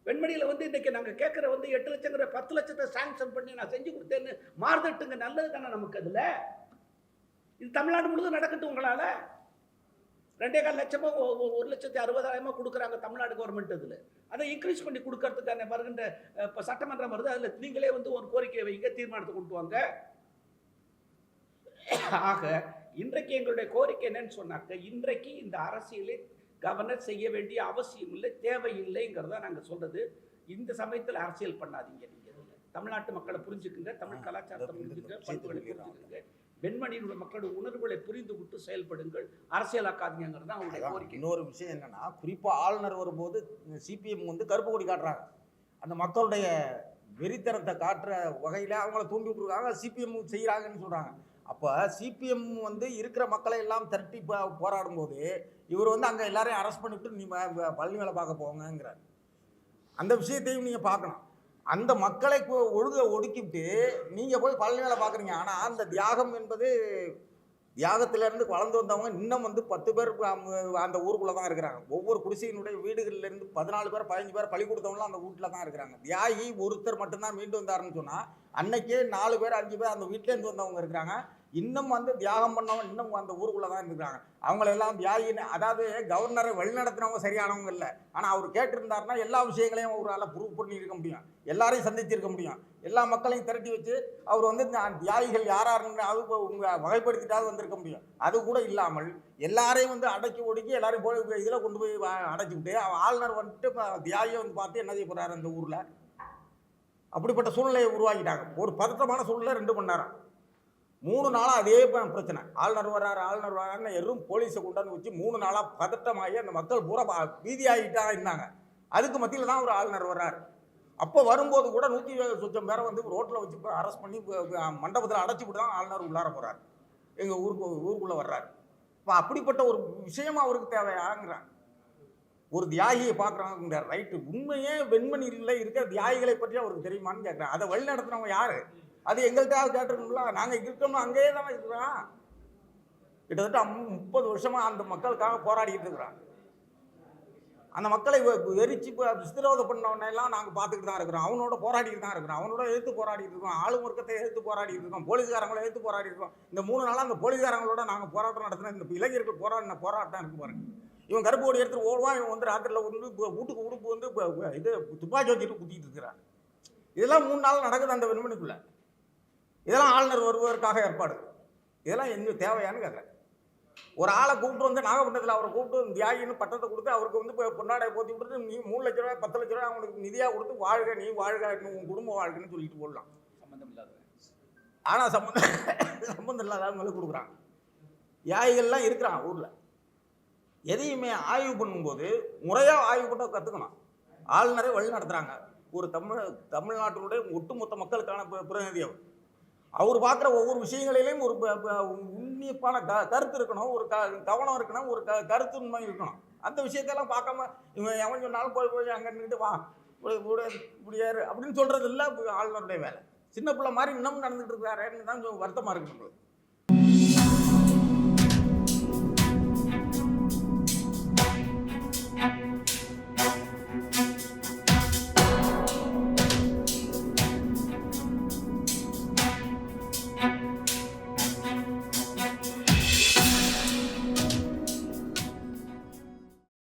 வெண்மணியில் வந்து இன்னைக்கு நாங்கள் கேட்குற வந்து 8 லட்சங்கிற 10 லட்சத்தை சாங்ஷன் பண்ணி நான் செஞ்சு கொடுத்தேன்னு மாறுதட்டுங்க. நல்லது தானே நமக்கு. அதில் இது தமிழ்நாடு முழுவதும் நடக்கட்டும். உங்களால் 2.25 லட்சமோ 1,60,000 கொடுக்குறாங்க தமிழ்நாடு கவர்மெண்ட். இதில் அதை இன்க்ரீஸ் பண்ணி கொடுக்கறதுக்கான வருகின்ற இப்போ சட்டமன்றம் வருது. அதில் நீங்களே வந்து ஒரு கோரிக்கை வைங்க, தீர்மானத்தை கொண்டு வாங்க. ஆக இன்றைக்கு எங்களுடைய கோரிக்கை என்னன்னு சொன்னாக்க, இன்றைக்கு இந்த அரசியலை கவர்னர் செய்ய வேண்டிய அவசியம் இல்லை, தேவையில்லைங்கிறத நாங்கள் சொல்றது. இந்த சமயத்தில் அரசியல் பண்ணாதீங்க. நீங்கள் தமிழ்நாட்டு மக்களை புரிஞ்சுக்குங்க, தமிழ் கலாச்சாரத்தை புரிஞ்சுக்குங்க, பண்புகளை புரிஞ்சுக்குங்க, வெண்மணியினுடைய மக்களுடைய உணர்வுகளை புரிந்து விட்டு செயல்படுங்கள், அரசியலாக்காதீங்கிறது தான் அவங்களுடைய கோரிக்கை. இன்னொரு விஷயம் என்னன்னா, குறிப்பாக ஆளுநர் வரும்போது சிபிஎம் வந்து கருப்பு கொடி காட்டுறாங்க. அந்த மக்களுடைய வெறித்தனத்தை காட்டுற வகையில் அவங்கள தூண்டி விட்டுருக்காங்க. சிபிஎம் செய்கிறாங்கன்னு சொல்கிறாங்க. அப்போ சிபிஎம் வந்து இருக்கிற மக்களை எல்லாம் திரட்டி போராடும் போது இவர் வந்து அங்கே எல்லாரையும் அரெஸ்ட் பண்ணிவிட்டு நீ பழனி வேலை பார்க்க போங்கிறார். அந்த விஷயத்தையும் நீங்கள் பார்க்கணும். அந்த மக்களை ஒடுக்கிவிட்டு நீங்கள் போய் பழனி வேலை பார்க்குறீங்க. ஆனால் அந்த தியாகம் என்பது, தியாகத்திலேருந்து வளர்ந்து வந்தவங்க இன்னும் வந்து 10 பேர் அந்த ஊருக்குள்ளே தான் இருக்கிறாங்க. ஒவ்வொரு குடிசையினுடைய வீடுகளிலேருந்து 14 பேர் 15 பேர் பழி கொடுத்தவங்களும் அந்த வீட்டில் தான் இருக்கிறாங்க. தியாகி ஒருத்தர் மட்டும்தான் மீண்டு வந்தாருன்னு சொன்னால், அன்னைக்கே 4 பேர் 5 பேர் அந்த வீட்டிலேருந்து வந்தவங்க இருக்கிறாங்க. இன்னும் வந்து தியாகம் பண்ணவங்க இன்னும் அந்த ஊருக்குள்ளே தான் இருக்கிறாங்க. அவங்களெல்லாம் தியாகின்னு, அதாவது கவர்னரை வழிநடத்தினவங்க சரியானவங்க இல்லை. ஆனால் அவர் கேட்டிருந்தாருன்னா எல்லா விஷயங்களையும் அவரால் ப்ரூவ் பண்ணியிருக்க முடியும், எல்லாரையும் சந்திச்சிருக்க முடியும், எல்லா மக்களையும் திரட்டி வச்சு அவர் வந்து தியாகிகள் யாராருன்னு வகைப்படுத்திட்டாவது வந்திருக்க முடியும். அது கூட இல்லாமல் எல்லாரையும் வந்து அடக்கி ஒடுக்கி எல்லாரையும் போய் இதில் கொண்டு போய் அடைச்சிக்கிட்டு ஆளுநர் வந்துட்டு தியாகியை வந்து பார்த்து என்ன செய்ய போகிறாரு அந்த ஊரில். அப்படிப்பட்ட சூழ்நிலையை உருவாக்கிட்டாங்க. ஒரு பதட்டமான சூழ்நிலை 2 மணி நேரம் 3 நாளாக அதே பிரச்சனை. ஆளுநர் வர்றாருன்னு எறும் போலீஸை கொண்டாந்து வச்சு 3 நாளாக பதட்டமாகி அந்த மக்கள் பூரா பீதியாகிட்டா இருந்தாங்க. அதுக்கு மத்தியில் தான் ஒரு ஆளுநர் வர்றாரு. அப்போ வரும்போது கூட 170 சொச்சம் பேரை வந்து ரோட்டில் வச்சு அரெஸ்ட் பண்ணி மண்டபத்தில் அடைச்சி விட்டு தான் ஆளுநர் உள்ளார போகிறார், எங்கள் ஊருக்குள்ளே வர்றாரு. இப்போ அப்படிப்பட்ட ஒரு விஷயமா அவருக்கு தேவையாங்கிறாங்க. ஒரு தியாகியை பார்க்குறாங்க ரைட்டு. உண்மையே வெண்மணியில் இருக்கிற தியாகிகளை பற்றி அவருக்கு தெரியுமான்னு கேட்குறேன். அதை வழி நடத்துனவங்க யார்? அது எங்கள்கிட்ட கேட்டிருக்கோம்ல. நாங்கள் இருக்கோம்னா அங்கேயே தான் இருக்கிறோம். கிட்டத்தட்ட 30 வருஷமாக அந்த மக்களுக்காக போராடிக்கிட்டு இருக்கிறோம். அந்த மக்களை வெறிச்சு விஸ்திரோதம் பண்ணவனெல்லாம் நாங்கள் பார்த்துக்கிட்டு தான் இருக்கிறோம். அவனோட போராடிக்கிட்டு தான் இருக்கிறோம். அவனோட எதிர்த்து போராடிட்டு இருக்கோம். ஆளும் வர்க்கத்தை எதிர்த்து போராடிட்டு இருக்கோம். போலீஸ்காரங்களை எதிர்த்து போராடி இருக்கோம். இந்த 3 நாளாக அந்த போலீஸ்காரங்களோட நாங்கள் போராட்டம் நடத்தின இந்த இளைஞர்கள் போராடின போராட்டம் இருக்கு பாருங்க. இவன் கருப்பு கொடி எடுத்துட்டு ஓடுவான், இவன் வந்து ராத்திரியில் வந்து வீட்டுக்கு உடுப்பு வந்து இது துப்பாக்கி வச்சுட்டு குத்திட்டு இருக்கிறான். இதெல்லாம் 3 நாள் நடக்குது அந்த வெண்மணிக்குள்ள. இதெல்லாம் ஆளுநர் வருவதற்காக ஏற்பாடு. இதெல்லாம் என்ன தேவையான்னு கேட்குறேன். ஒரு ஆளை கூப்பிட்டு வந்து நாகப்பட்டினத்தில் அவரை கூப்பிட்டு தியாகின்னு பட்டத்தை கொடுத்து அவருக்கு வந்து பொன்னாடையை போத்தி விட்டுட்டு நீ 3 லட்ச ரூபாய் 10 லட்ச ரூபாய் அவங்களுக்கு நிதியாக கொடுத்து வாழ்க, நீ வாழ்க, உன் குடும்பம் வாழ்க்கைன்னு சொல்லிட்டு போடலாம். சம்பந்தம் இல்லாத ஆனால் சம்பந்தம் இல்லாதவங்களுக்கு கொடுக்குறாங்க. தியாகிகள்லாம் இருக்கிறான் ஊரில். எதையுமே ஆய்வு பண்ணும்போது முறையாக ஆய்வு பண்ண கற்றுக்கணும். ஆளுநரை வழி நடத்துகிறாங்க. ஒரு தமிழ்நாட்டினுடைய ஒட்டுமொத்த மக்களுக்கான பிரதிநிதி அவர் பார்க்குற ஒவ்வொரு விஷயங்களிலையும் ஒரு உன்னிப்பான கருத்து இருக்கணும், ஒரு கவனம் இருக்கணும், ஒரு கருத்துண்மை இருக்கணும். அந்த விஷயத்தெல்லாம் பார்க்காம இவன் எவன் சொன்னாலும் போய் அங்கே நின்றுட்டு வா இப்படியாரு அப்படின்னு சொல்கிறது இல்லை ஆளுநருடைய வேலை. சின்ன பிள்ளை மாதிரி இன்னமும் நடந்துகிட்டு இருக்காருன்னு தான் வருத்தமாக இருக்கு நம்மளுக்கு.